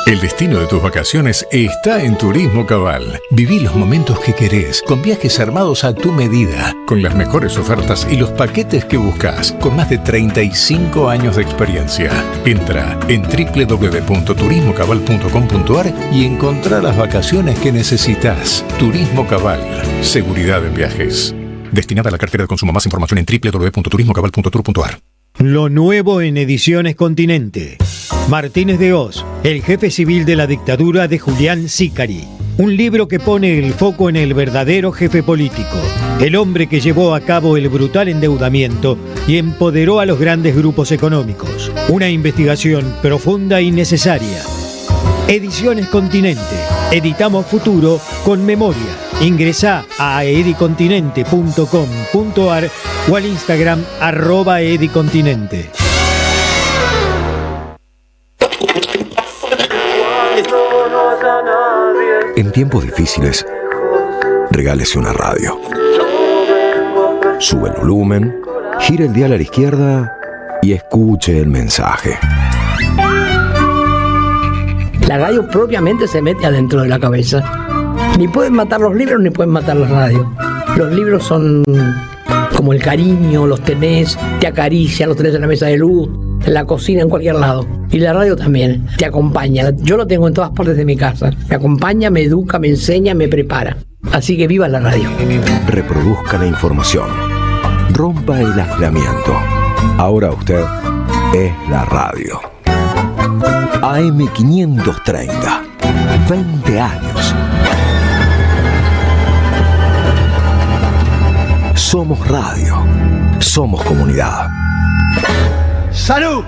El destino de tus vacaciones está en Turismo Cabal. Viví los momentos que querés, con viajes armados a tu medida, con las mejores ofertas y los paquetes que buscas, con más de 35 años de experiencia. Entra en www.turismocabal.com.ar y encontrá las vacaciones que necesitas. Turismo Cabal. Seguridad en viajes. Destinada a la cartera de consumo. Más información en www.turismocabal.tour.ar. Lo nuevo en Ediciones Continente. Martínez de Hoz, el jefe civil de la dictadura de Julián Sicari. Un libro que pone el foco en el verdadero jefe político, el hombre que llevó a cabo el brutal endeudamiento y empoderó a los grandes grupos económicos. Una investigación profunda y necesaria. Ediciones Continente. Editamos futuro con memoria. Ingresá a edicontinente.com.ar o al Instagram @edicontinente. En tiempos difíciles, regálese una radio. Sube el volumen, gira el dial a la izquierda y escuche el mensaje. La radio propiamente se mete adentro de la cabeza. Ni pueden matar los libros ni pueden matar la radio. Los libros son como el cariño, los tenés, te acarician, los tenés en la mesa de luz, en la cocina, en cualquier lado. Y la radio también, te acompaña. Yo lo tengo en todas partes de mi casa. Me acompaña, me educa, me enseña, me prepara. Así que viva la radio. Reproduzca la información. Rompa el aislamiento. Ahora usted es la radio. AM530. 20 años. Somos radio. Somos comunidad. ¡Salud!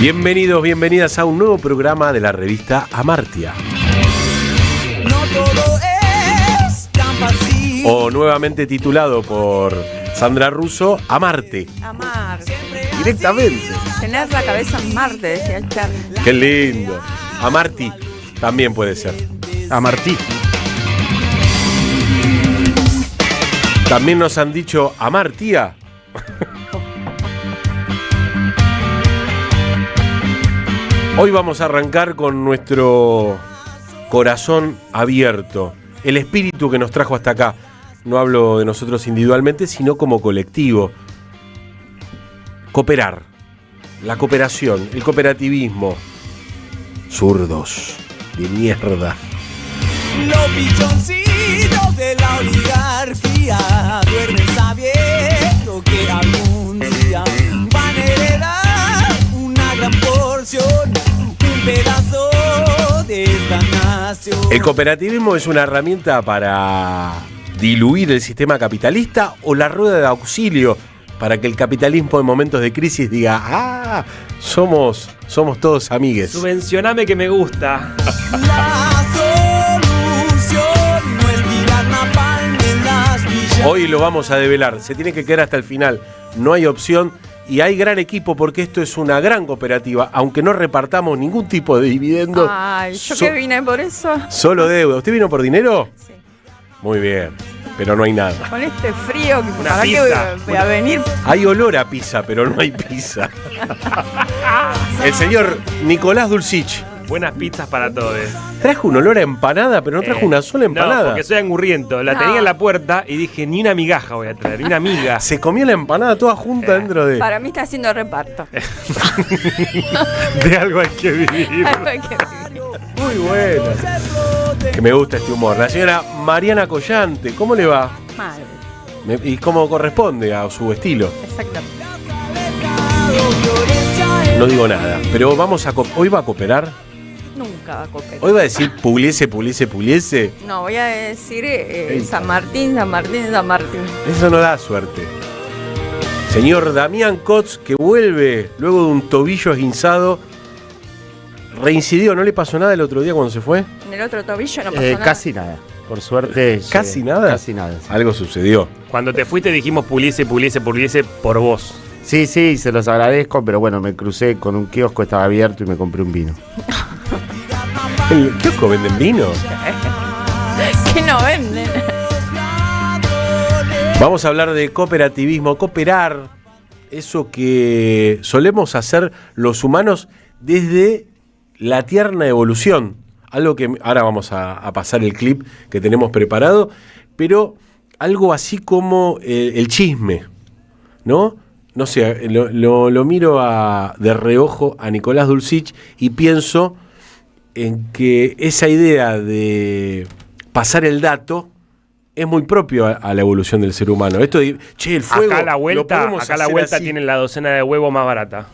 Bienvenidos, bienvenidas a un nuevo programa de la revista Amartya. O nuevamente titulado por Sandra Russo, Amarte. Amarte. Directamente. Tener la cabeza en Marte, decía el Charlie. Qué lindo. Amarti también puede ser. Amartí. También nos han dicho Amartía. Hoy vamos a arrancar con nuestro corazón abierto, el espíritu que nos trajo hasta acá. No hablo de nosotros individualmente, sino como colectivo. Cooperar, la cooperación, el cooperativismo. Zurdos de mierda. Los pichoncitos de la oligarquía duermen sabiendo que algún día van a heredar una gran porción, un pedazo de esta nación. ¿El cooperativismo es una herramienta para diluir el sistema capitalista o la rueda de auxilio para que el capitalismo en momentos de crisis diga, ah, somos todos amigues? Subvencioname que me gusta. La solución no es tirar napalm en las villas. Hoy lo vamos a develar, se tiene que quedar hasta el final, no hay opción. Y hay gran equipo porque esto es una gran cooperativa, aunque no repartamos ningún tipo de dividendo. Ay, yo que vine por eso. Solo deuda. ¿Usted vino por dinero? Sí. Muy bien, pero no hay nada. Con este frío, ¿para qué voy a venir? Hay olor a pizza, pero no hay pizza. El señor Nicolás Dulcich. Buenas pizzas para todos. Trajo un olor a empanada, pero no trajo una sola empanada. No, porque soy angurriento. La tenía en la puerta y dije, ni una migaja voy a traer, ni una miga. Se comió la empanada toda junta dentro de... Para mí está haciendo reparto. De algo hay que vivir. Algo hay que vivir. Muy bueno. Que me gusta este humor. La señora Mariana Collante, ¿cómo le va? Mal. Y cómo corresponde a su estilo. Exactamente. No digo nada, pero hoy va a cooperar. Nunca. nunca va a cooperar. Hoy va a decir Pugliese. No, voy a decir San Martín. Eso no da suerte. Señor Damián Kotz, que vuelve luego de un tobillo esguinzado. Reincidió, ¿no le pasó nada el otro día cuando se fue? En el otro tobillo no pasó nada. Casi nada. Por suerte. ¿Casi nada? Casi nada. Sí. Algo sucedió. Cuando te fuiste dijimos Pugliese por vos. Sí, se los agradezco, pero bueno, me crucé con un kiosco, estaba abierto y me compré un vino. ¿En el kiosco venden vino? ¿Qué no venden? Vamos a hablar de cooperativismo, cooperar, eso que solemos hacer los humanos desde la tierna evolución. Algo que ahora vamos a pasar el clip que tenemos preparado, pero algo así como el chisme, ¿no? No sé, lo miro de reojo a Nicolás Dulcich y pienso en que esa idea de pasar el dato es muy propio a la evolución del ser humano. Esto de, el fuego. Acá la vuelta tienen la docena de huevos más barata.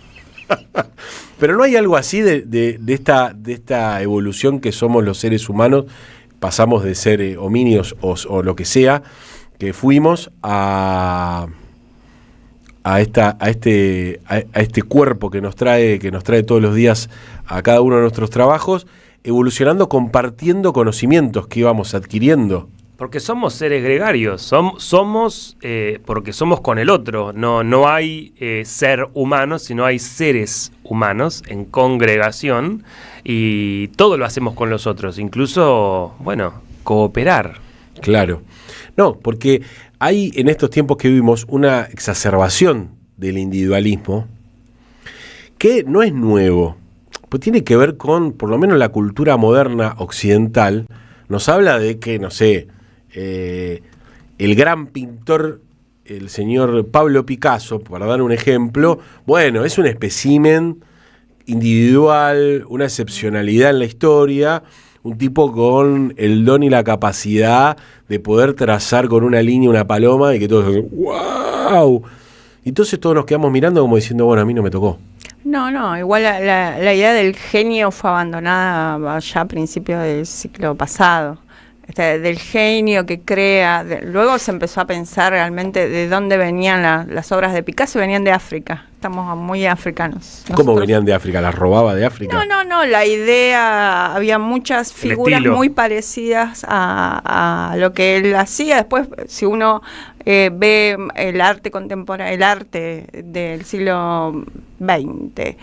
Pero no hay algo así de esta evolución que somos los seres humanos. Pasamos de ser homínidos o lo que sea que fuimos a este cuerpo que nos trae todos los días a cada uno de nuestros trabajos, evolucionando, compartiendo conocimientos que íbamos adquiriendo. Porque somos seres gregarios, somos porque somos con el otro, no hay ser humano, sino hay seres humanos en congregación y todo lo hacemos con los otros, incluso, cooperar. Claro, no, porque hay en estos tiempos que vivimos una exacerbación del individualismo que no es nuevo, pues tiene que ver con, por lo menos la cultura moderna occidental, nos habla de que, no sé, el gran pintor, el señor Pablo Picasso, para dar un ejemplo, es un espécimen individual, una excepcionalidad en la historia, un tipo con el don y la capacidad de poder trazar con una línea una paloma y que todos dicen ¡wow! Y entonces todos nos quedamos mirando como diciendo, a mí no me tocó. No, igual la idea del genio fue abandonada ya a principios del siglo pasado. Del genio que crea, luego se empezó a pensar realmente de dónde venían las obras de Picasso, venían de África, estamos muy africanos. ¿Cómo venían de África? ¿Las robaba de África? No, la idea, había muchas figuras muy parecidas a lo que él hacía. Después, si uno ve el arte contemporáneo, el arte del siglo XX,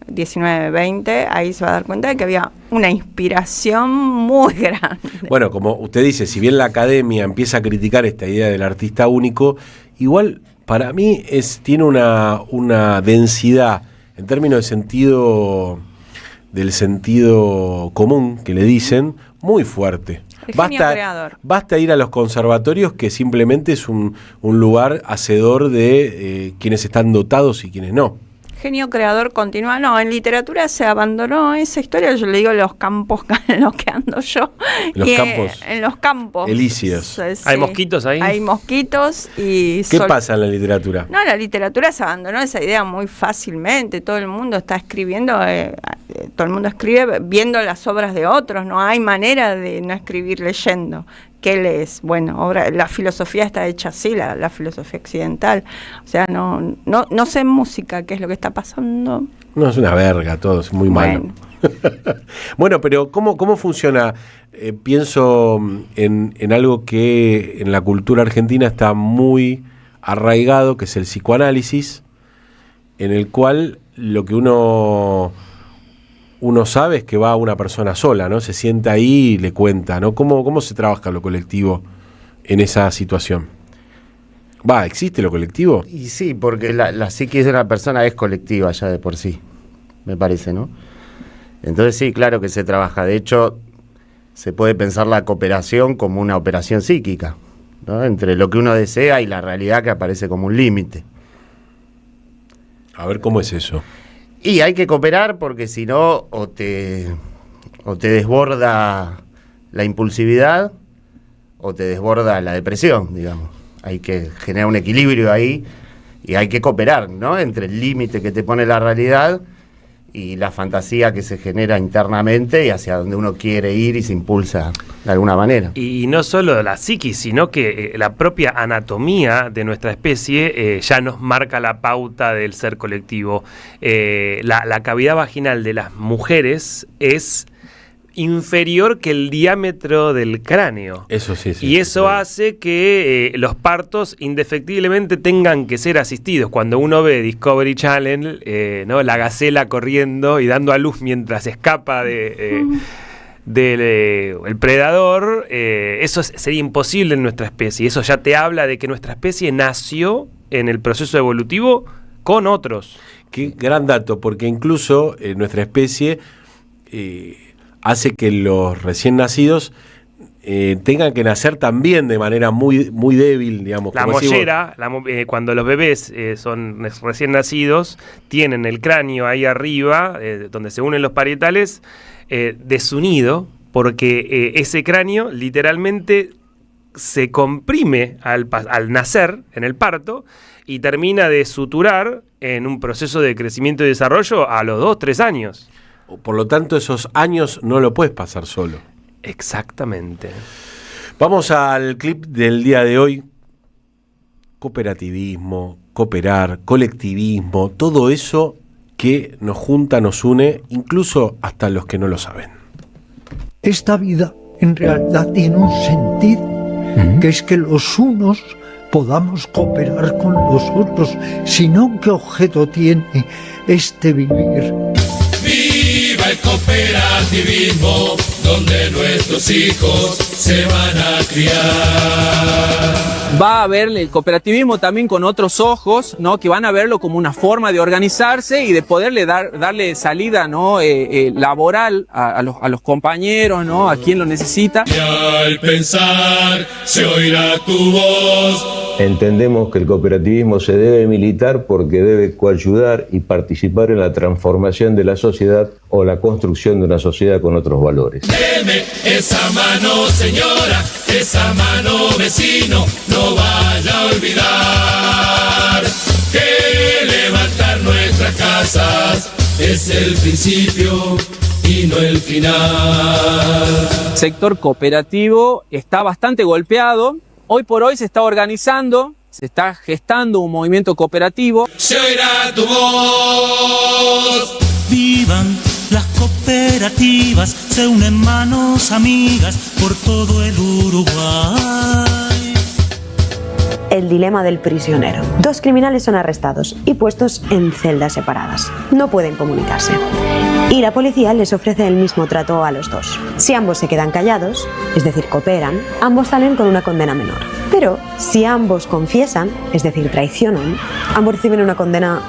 19-20, ahí se va a dar cuenta de que había una inspiración muy grande. Bueno, como usted dice, si bien la academia empieza a criticar esta idea del artista único, igual para mí tiene una densidad en términos del sentido común que le dicen, muy fuerte. Basta ir a los conservatorios, que simplemente es un lugar hacedor de quienes están dotados y quienes no. Genio creador continúa. No, en literatura se abandonó esa historia. Yo le digo los campos en los que ando yo. En los campos elíseos. Sí. ¿Hay mosquitos ahí? Hay mosquitos y... ¿Qué pasa en la literatura? No, la literatura se abandonó esa idea muy fácilmente. Todo el mundo está escribiendo, todo el mundo escribe viendo las obras de otros. No hay manera de no escribir leyendo. ¿Qué lees? La filosofía está hecha así, la filosofía occidental. O sea, no sé en música qué es lo que está pasando. No, es una verga todo, es muy malo. Pero ¿cómo funciona? Pienso en algo que en la cultura argentina está muy arraigado, que es el psicoanálisis, en el cual lo que uno sabe es que va una persona sola, ¿no? Se sienta ahí y le cuenta, ¿no? ¿Cómo se trabaja lo colectivo en esa situación? ¿Existe lo colectivo? Y sí, porque la psiquis de una persona es colectiva ya de por sí, me parece, ¿no? Entonces sí, claro que se trabaja. De hecho, se puede pensar la cooperación como una operación psíquica, ¿no? Entre lo que uno desea y la realidad que aparece como un límite. A ver, ¿cómo es eso? Y hay que cooperar porque si no, o te desborda la impulsividad o te desborda la depresión, digamos. Hay que generar un equilibrio ahí y hay que cooperar, ¿no? Entre el límite que te pone la realidad y la fantasía que se genera internamente y hacia donde uno quiere ir y se impulsa de alguna manera. Y no solo la psiquis, sino que la propia anatomía de nuestra especie ya nos marca la pauta del ser colectivo. La cavidad vaginal de las mujeres es inferior que el diámetro del cráneo. Eso sí. Y eso hace que los partos indefectiblemente tengan que ser asistidos. Cuando uno ve Discovery Channel, ¿no? La gacela corriendo y dando a luz mientras escapa del predador, eso sería imposible en nuestra especie. Eso ya te habla de que nuestra especie nació en el proceso evolutivo con otros. Qué gran dato, porque incluso nuestra especie hace que los recién nacidos tengan que nacer también de manera muy, muy débil, digamos. La mollera, cuando los bebés son recién nacidos, tienen el cráneo ahí arriba, donde se unen los parietales, desunido, porque ese cráneo literalmente se comprime al nacer, en el parto, y termina de suturar en un proceso de crecimiento y desarrollo a los 2-3 años. Por lo tanto, esos años no lo puedes pasar solo. Exactamente. Vamos al clip del día de hoy. Cooperativismo, cooperar, colectivismo, todo eso que nos junta, nos une, incluso hasta los que no lo saben. Esta vida en realidad tiene un sentido, que es que los unos podamos cooperar con los otros, sino qué objeto tiene este vivir. ¡Viva el cooperativismo, donde nuestros hijos se van a criar! Va a ver el cooperativismo también con otros ojos, ¿no? Que van a verlo como una forma de organizarse y de poderle darle salida, ¿no? Laboral a los compañeros, ¿no? A quien lo necesita. Y al pensar se oirá tu voz. Entendemos que el cooperativismo se debe militar porque debe coayudar y participar en la transformación de la sociedad o la construcción de una sociedad con otros valores. Deme esa mano, señora, esa mano, vecino, no vaya a olvidar que levantar nuestras casas es el principio y no el final. El sector cooperativo está bastante golpeado. Hoy por hoy se está organizando, se está gestando un movimiento cooperativo. Se oirá tu voz. Vivan las cooperativas, se unen manos amigas por todo el Uruguay. El dilema del prisionero. Dos criminales son arrestados y puestos en celdas separadas. No pueden comunicarse. Y la policía les ofrece el mismo trato a los dos. Si ambos se quedan callados, es decir, cooperan, ambos salen con una condena menor. Pero si ambos confiesan, es decir, traicionan, ambos reciben una condena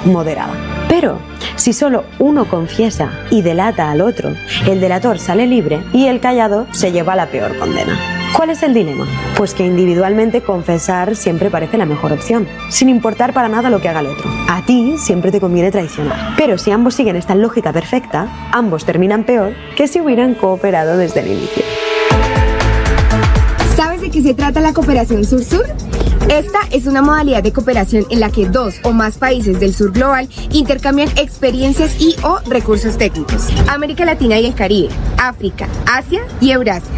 moderada. Pero si solo uno confiesa y delata al otro, el delator sale libre y el callado se lleva la peor condena. ¿Cuál es el dilema? Pues que individualmente confesar siempre parece la mejor opción, sin importar para nada lo que haga el otro. A ti siempre te conviene traicionar. Pero si ambos siguen esta lógica perfecta, ambos terminan peor que si hubieran cooperado desde el inicio. ¿Sabes de qué se trata la cooperación sur-sur? Esta es una modalidad de cooperación en la que dos o más países del sur global intercambian experiencias y o recursos técnicos. América Latina y el Caribe, África, Asia y Eurasia.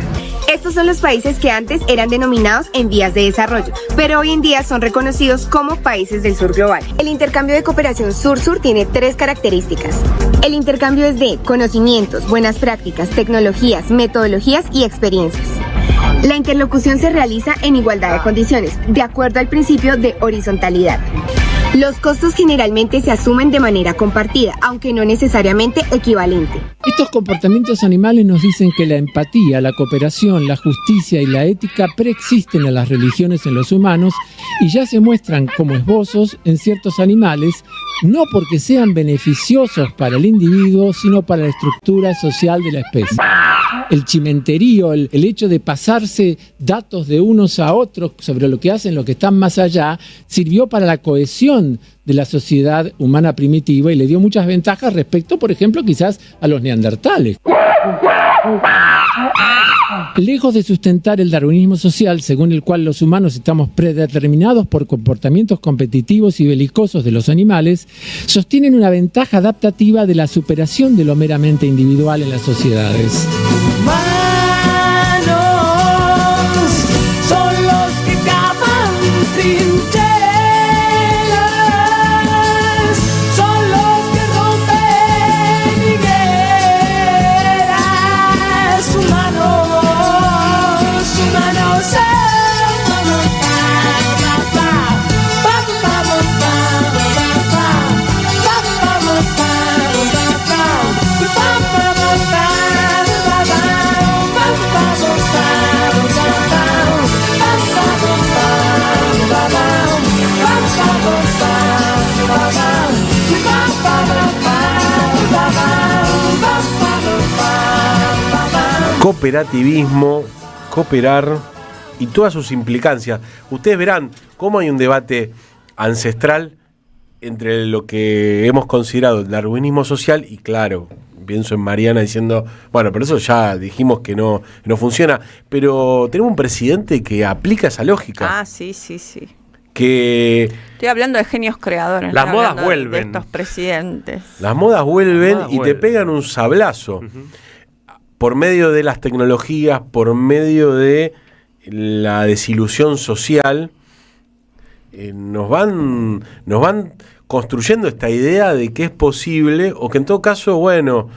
Estos son los países que antes eran denominados en vías de desarrollo, pero hoy en día son reconocidos como países del sur global. El intercambio de cooperación sur-sur tiene 3 características. El intercambio es de conocimientos, buenas prácticas, tecnologías, metodologías y experiencias. La interlocución se realiza en igualdad de condiciones, de acuerdo al principio de horizontalidad. Los costos generalmente se asumen de manera compartida, aunque no necesariamente equivalente. Estos comportamientos animales nos dicen que la empatía, la cooperación, la justicia y la ética preexisten a las religiones en los humanos y ya se muestran como esbozos en ciertos animales, no porque sean beneficiosos para el individuo, sino para la estructura social de la especie. El chimenterío, el hecho de pasarse datos de unos a otros sobre lo que hacen los que están más allá, sirvió para la cohesión de la sociedad humana primitiva y le dio muchas ventajas respecto, por ejemplo, quizás a los neandertales. Lejos de sustentar el darwinismo social, según el cual los humanos estamos predeterminados por comportamientos competitivos y belicosos de los animales, sostienen una ventaja adaptativa de la superación de lo meramente individual en las sociedades. Son los que cavan trincheras, son los que rompen higueras. Humanos, humanos, Cooperativismo, cooperar y todas sus implicancias. Ustedes verán cómo hay un debate ancestral entre lo que hemos considerado el darwinismo social y, claro, pienso en Mariana diciendo, bueno, pero eso ya dijimos que no funciona, pero tenemos un presidente que aplica esa lógica. Ah, sí. Que estoy hablando de genios creadores. Las modas vuelven. De estos presidentes. Las modas vuelven y te pegan un sablazo. Por medio de las tecnologías, por medio de la desilusión social, nos van construyendo esta idea de que es posible, o que en todo caso, bueno,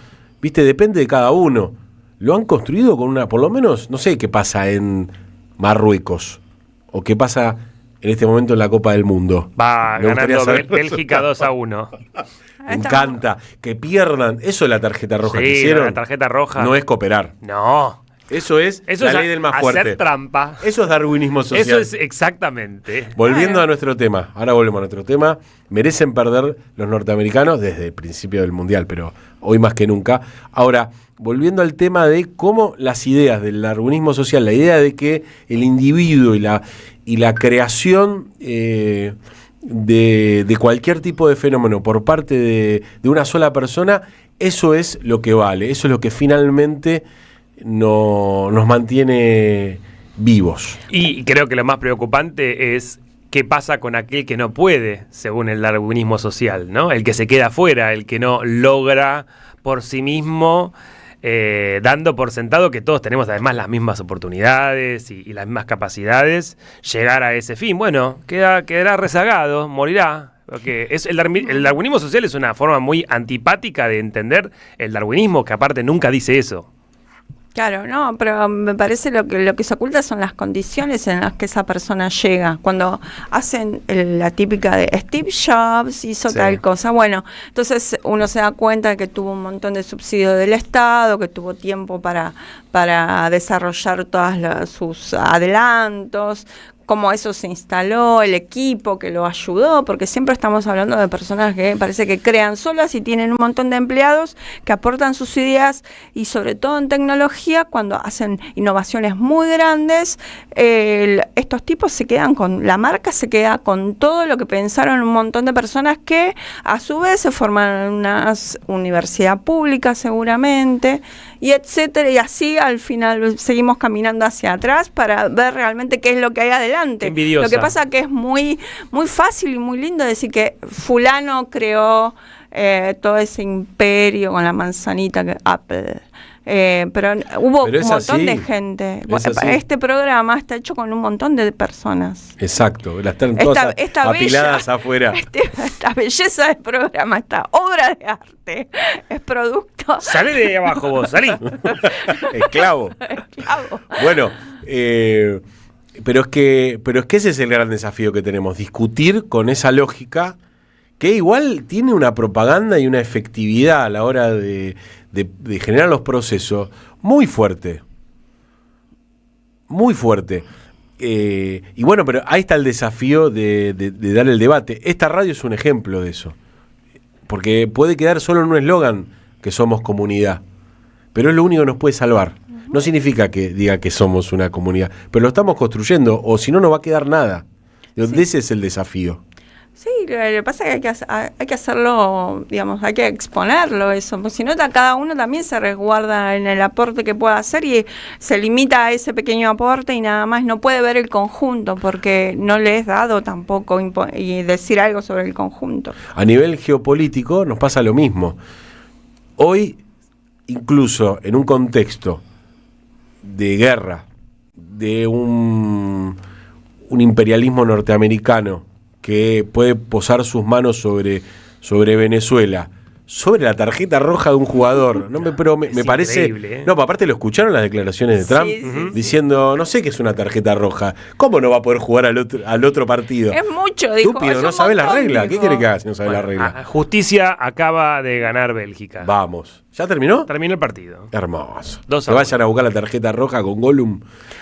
viste, depende de cada uno. Lo han construido con por lo menos, no sé qué pasa en Marruecos, o qué pasa en este momento en la Copa del Mundo. Va ganando Bélgica 2-1. Me encanta que pierdan. Eso es la tarjeta roja que hicieron. La tarjeta roja. No es cooperar. No. Eso es la ley del más fuerte. Hacer trampa. Eso es darwinismo social. Eso es exactamente. Volviendo a nuestro tema. Ahora volvemos a nuestro tema. Merecen perder los norteamericanos desde el principio del Mundial, pero hoy más que nunca. Ahora, volviendo al tema de cómo las ideas del darwinismo social, la idea de que el individuo y la creación de cualquier tipo de fenómeno por parte de una sola persona, eso es lo que vale, eso es lo que finalmente nos mantiene vivos. Y creo que lo más preocupante es qué pasa con aquel que no puede, según el darwinismo social, ¿no? El que se queda afuera, el que no logra por sí mismo, dando por sentado que todos tenemos además las mismas oportunidades y las mismas capacidades, llegar a ese fin. Bueno, quedará rezagado, morirá. Porque el darwinismo social es una forma muy antipática de entender el darwinismo, que aparte nunca dice eso. Claro, no, pero me parece lo que se oculta son las condiciones en las que esa persona llega. Cuando hacen la típica de Steve Jobs hizo tal cosa, bueno, entonces uno se da cuenta de que tuvo un montón de subsidios del Estado, que tuvo tiempo para desarrollar todos sus adelantos, cómo eso se instaló, el equipo que lo ayudó, porque siempre estamos hablando de personas que parece que crean solas y tienen un montón de empleados que aportan sus ideas, y sobre todo en tecnología, cuando hacen innovaciones muy grandes, estos tipos se quedan la marca se queda con todo lo que pensaron un montón de personas que a su vez se forman en una universidad pública seguramente, y etcétera, y así al final seguimos caminando hacia atrás para ver realmente qué es lo que hay adelante. Envidiosa. Lo que pasa que es muy, muy fácil y muy lindo decir que fulano creó todo ese imperio con la manzanita Apple. Pero hubo un montón de gente. Este programa está hecho con un montón de personas. Exacto, están todas apiladas afuera. Esta belleza del programa, esta obra de arte, es producto. Salí de abajo vos, salí. Esclavo. Bueno, pero es que ese es el gran desafío que tenemos, discutir con esa lógica que igual tiene una propaganda y una efectividad a la hora de generar los procesos muy fuerte. Muy fuerte. Y bueno, pero ahí está el desafío de dar el debate. Esta radio es un ejemplo de eso. Porque puede quedar solo en un eslogan que somos comunidad. Pero es lo único que nos puede salvar. No significa que diga que somos una comunidad, pero lo estamos construyendo, o si no, no va a quedar nada. Ese es el desafío. Sí, lo que pasa es que hay que hacerlo, digamos, hay que exponerlo eso, porque si no cada uno también se resguarda en el aporte que pueda hacer y se limita a ese pequeño aporte y nada más, no puede ver el conjunto porque no le es dado tampoco y decir algo sobre el conjunto. A nivel geopolítico nos pasa lo mismo. Hoy, incluso en un contexto de guerra, de un imperialismo norteamericano que puede posar sus manos sobre Venezuela, sobre la tarjeta roja de un jugador. Pero me parece... ¿eh? No, aparte lo escucharon las declaraciones de Trump diciendo, no sé qué es una tarjeta roja. ¿Cómo no va a poder jugar al otro partido? Es mucho, dijo. Estúpido, no sabe la regla. ¿Qué quiere que haga si no sabe la regla? Justicia acaba de ganar Bélgica. Vamos. ¿Ya terminó? Terminó el partido. Hermoso. 2-1. Que vayan a buscar la tarjeta roja con Gollum.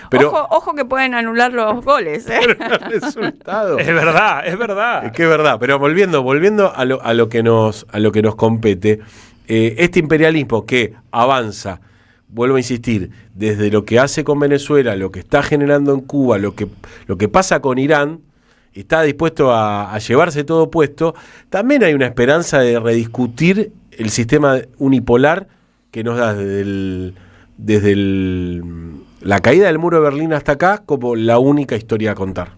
Pero Ojo que pueden anular los goles. el resultado. Es verdad, es verdad. Es que es verdad. Pero volviendo a lo que nos compete, este imperialismo que avanza, vuelvo a insistir, desde lo que hace con Venezuela, lo que está generando en Cuba, lo que pasa con Irán, está dispuesto a llevarse todo puesto. También hay una esperanza de rediscutir el sistema unipolar que nos da desde la caída del muro de Berlín hasta acá como la única historia a contar.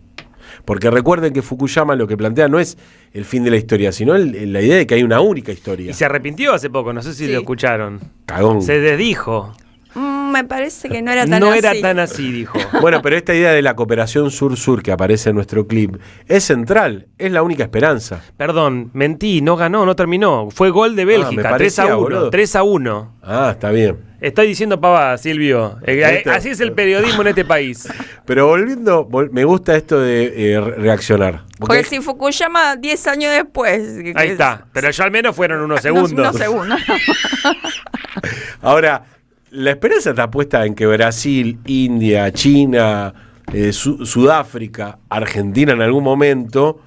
Porque recuerden que Fukuyama lo que plantea no es el fin de la historia, sino la idea de que hay una única historia. Y se arrepintió hace poco, no sé si lo escucharon. Cagón. Se desdijo. Me parece que no era tan así. No era tan así, dijo. Bueno, pero esta idea de la cooperación sur-sur que aparece en nuestro clip es central, es la única esperanza. Perdón, mentí, no ganó, no terminó. Fue gol de Bélgica, 3-1. 3-1. Ah, está bien. Estoy diciendo pavada, Silvio. Así es el periodismo en este país. Pero volviendo, me gusta esto de reaccionar. Porque si Fukuyama 10 años después... Ahí está, pero yo al menos fueron unos segundos. Unos segundos. Ahora, la esperanza está puesta en que Brasil, India, China, Sudáfrica, Argentina en algún momento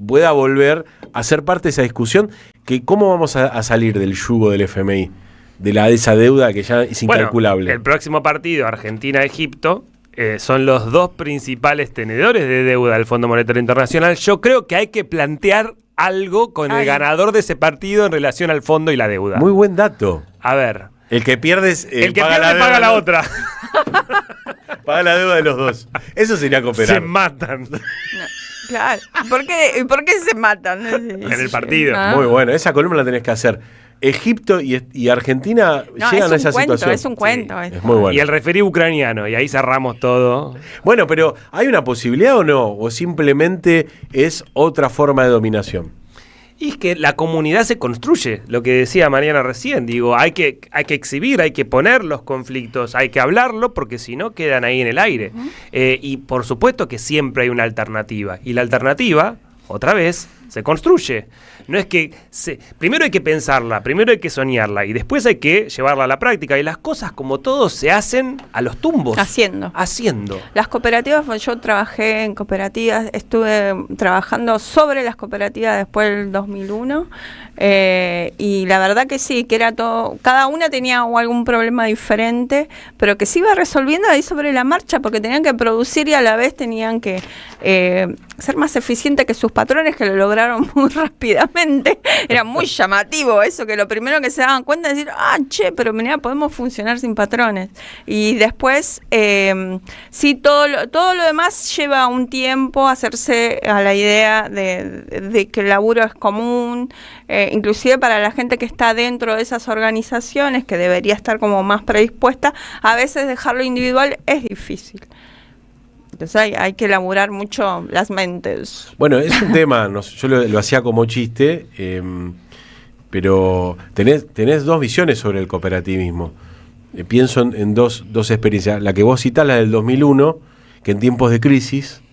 pueda volver a ser parte de esa discusión, que cómo vamos a salir del yugo del FMI, de esa deuda que ya es incalculable. Bueno, el próximo partido, Argentina-Egipto, son los dos principales tenedores de deuda del Fondo Monetario Internacional. Yo creo que hay que plantear algo con el ganador de ese partido en relación al fondo y la deuda. Muy buen dato. A ver. El que pierde paga la otra. Paga la deuda de los dos. Eso sería cooperar. Se matan. No, claro. ¿Por qué se matan? En el partido. Muy bueno. Esa columna la tenés que hacer. Egipto y Argentina llegan a esa situación. Es un cuento. Sí, es muy bueno. Y el referí ucraniano, y ahí cerramos todo. Bueno, pero ¿hay una posibilidad o no? ¿O simplemente es otra forma de dominación? Y es que la comunidad se construye, lo que decía Mariana recién, digo, hay que exhibir, hay que poner los conflictos, hay que hablarlo, porque si no quedan ahí en el aire. Y por supuesto que siempre hay una alternativa, y la alternativa, otra vez, se construye. No es que primero hay que pensarla, primero hay que soñarla y después hay que llevarla a la práctica. Y las cosas, como todo, se hacen a los tumbos. Haciendo. Las cooperativas, yo trabajé en cooperativas, estuve trabajando sobre las cooperativas después del 2001 y la verdad que sí, que era todo, cada una tenía algún problema diferente, pero que se iba resolviendo ahí sobre la marcha porque tenían que producir y a la vez tenían que ser más eficientes que sus patrones, que lo lograron muy rápidamente. Era muy llamativo eso, que lo primero que se daban cuenta es decir, pero mira, podemos funcionar sin patrones. Y después, sí, todo lo demás lleva un tiempo hacerse a la idea de que el laburo es común, inclusive para la gente que está dentro de esas organizaciones, que debería estar como más predispuesta, a veces dejarlo individual es difícil. Entonces hay que elaborar mucho las mentes. Bueno, es un tema, yo lo hacía como chiste, pero tenés dos visiones sobre el cooperativismo. Pienso en dos experiencias. La que vos citás, la del 2001, que en tiempos de crisis,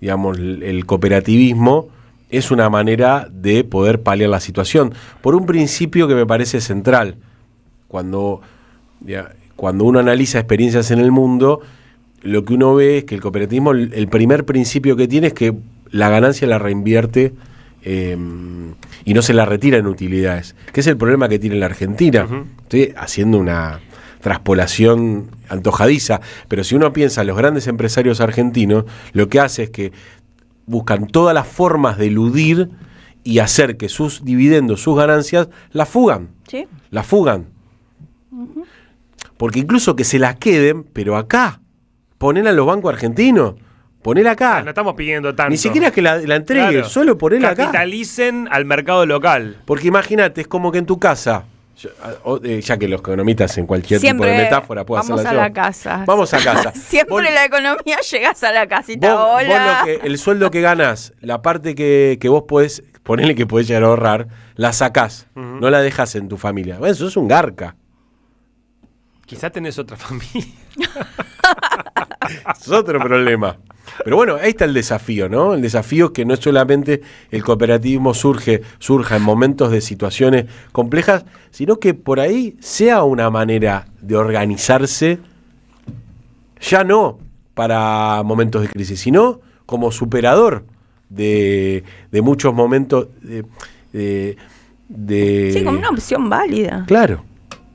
digamos, el cooperativismo es una manera de poder paliar la situación. Por un principio que me parece central. Cuando uno analiza experiencias en el mundo, lo que uno ve es que el cooperativismo, el primer principio que tiene es que la ganancia la reinvierte y no se la retira en utilidades, que es el problema que tiene la Argentina. Estoy haciendo una traspolación antojadiza, pero si uno piensa en los grandes empresarios argentinos, lo que hace es que buscan todas las formas de eludir y hacer que sus dividendos, sus ganancias, las fugan. Sí. Las fugan. Porque incluso que se las queden, pero acá, ponela en los bancos argentinos, ponela acá. No estamos pidiendo tanto. Ni siquiera que la entregue, Claro. solo ponela acá. Capitalicen al mercado local. Porque imagínate, es como que en tu casa, ya que los economistas en cualquier Siempre tipo de metáfora puedo vamos hacerla a yo. la casa. Vamos a casa. Siempre la economía llegas a la casita. Vos Hola. el sueldo que ganás, la parte que vos podés, ponele que podés llegar a ahorrar, la sacás, no la dejas en tu familia. Bueno, eso es un garca. Quizás tenés otra familia. Es otro problema. Pero bueno, ahí está el desafío, ¿no? El desafío es que no es solamente el cooperativismo surja en momentos de situaciones complejas, sino que por ahí sea una manera de organizarse, ya no para momentos de crisis, sino como superador de muchos momentos de Sí, como una opción válida. Claro.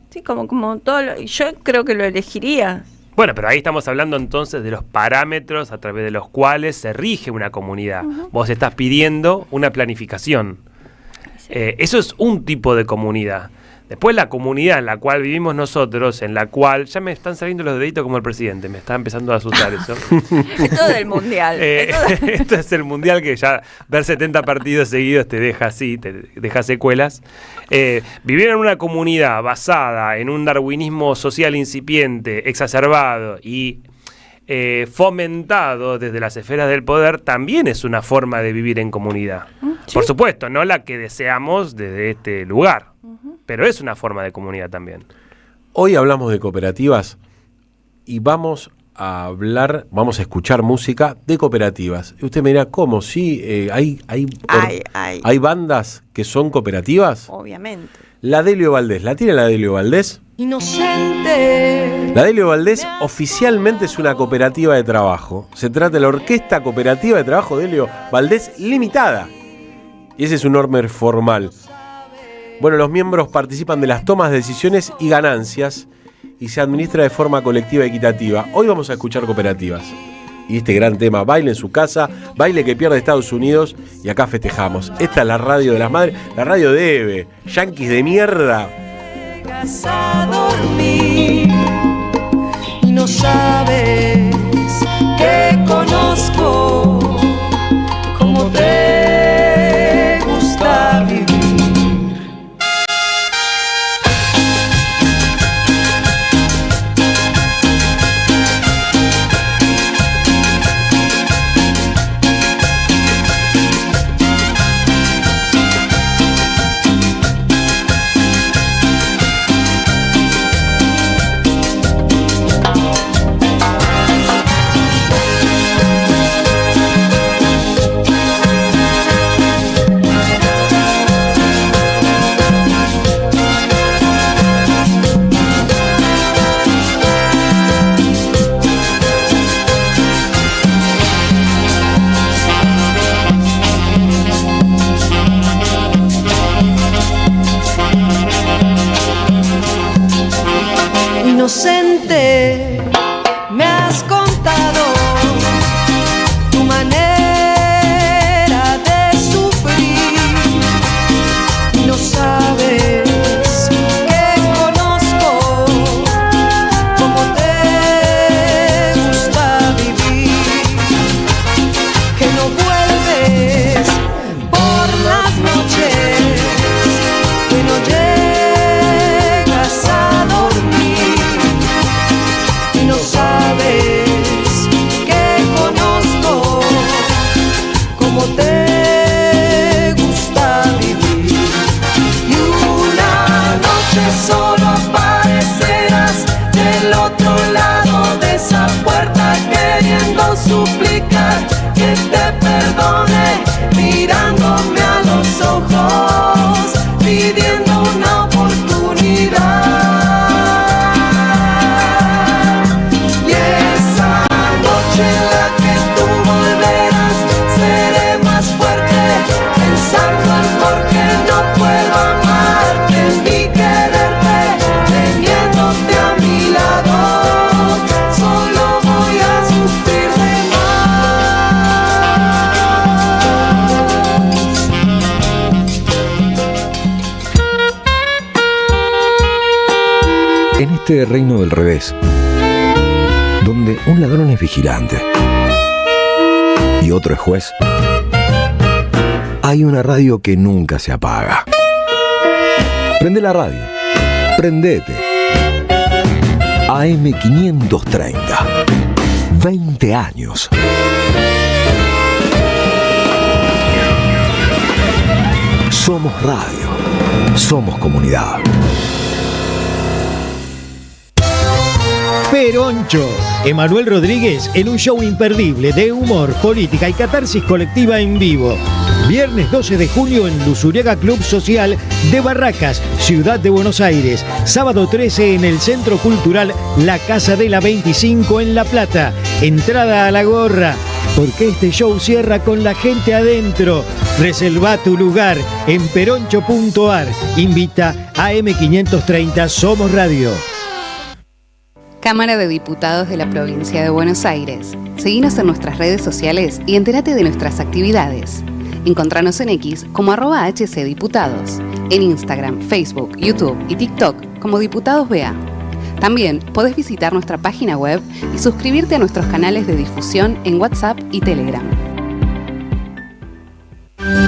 Sí, como todo. Yo creo que lo elegiría. Bueno, pero ahí estamos hablando entonces de los parámetros a través de los cuales se rige una comunidad. Vos estás pidiendo una planificación. Eso es un tipo de comunidad. Después la comunidad en la cual vivimos nosotros, en la cual ya me están saliendo los deditos como el presidente, me está empezando a asustar eso. Esto del mundial. Esto es el mundial que ya ver 70 partidos seguidos te deja así, te deja secuelas. Vivir en una comunidad basada en un darwinismo social incipiente, exacerbado y fomentado desde las esferas del poder también es una forma de vivir en comunidad. ¿Sí? Por supuesto, no la que deseamos desde este lugar, pero es una forma de comunidad también. Hoy hablamos de cooperativas y vamos a escuchar música de cooperativas. Y usted me dirá, ¿cómo? Sí, hay bandas que son cooperativas. Obviamente. La Delio Valdés, ¿la tiene la Delio Valdés? Inocente. La Delio Valdés oficialmente es una cooperativa de trabajo. Se trata de la Orquesta Cooperativa de Trabajo Delio Valdés Limitada. Y ese es un nombre formal. Bueno, los miembros participan de las tomas de decisiones y ganancias y se administra de forma colectiva y equitativa. Hoy vamos a escuchar cooperativas. Y este gran tema, baile en su casa, baile que pierde Estados Unidos, y acá festejamos. Esta es la radio de las madres, la radio de Eve, yanquis de mierda. A dormir y no sabes que conozco cómo te gusta vivir. Inocente, me has contado tu manera de sufrir y no sabes que conozco cómo te gusta vivir, que no vuelves por las noches, que no llegas a dormir. No sabes que conozco cómo te gusta vivir. Y una noche solo aparecerás del otro lado de esa puerta, queriendo suplicar que te perdone, mirándome a los ojos, pidiendo una oportunidad. En la que tú volverás, seré más fuerte, pensando en por qué no puedo amarte ni quererte, teniéndote a mi lado, solo voy a sufrir de más. este reino del revés, donde un ladrón es vigilante y otro es juez, hay una radio que nunca se apaga. Prende la radio. Prendete. AM530. 20 años. Somos radio. Somos comunidad. Peroncho. Emanuel Rodríguez en un show imperdible de humor, política y catarsis colectiva en vivo. Viernes 12 de junio en Luzuriaga Club Social de Barracas, Ciudad de Buenos Aires. Sábado 13 en el Centro Cultural La Casa de la 25 en La Plata. Entrada a la gorra, porque este show cierra con la gente adentro. Reserva tu lugar en peroncho.ar. Invita a AM530 Somos Radio. Cámara de Diputados de la Provincia de Buenos Aires. Seguinos en nuestras redes sociales y entérate de nuestras actividades. Encontranos en X como @HCDiputados, en Instagram, Facebook, YouTube y TikTok como Diputados BA. También podés visitar nuestra página web y suscribirte a nuestros canales de difusión en WhatsApp y Telegram.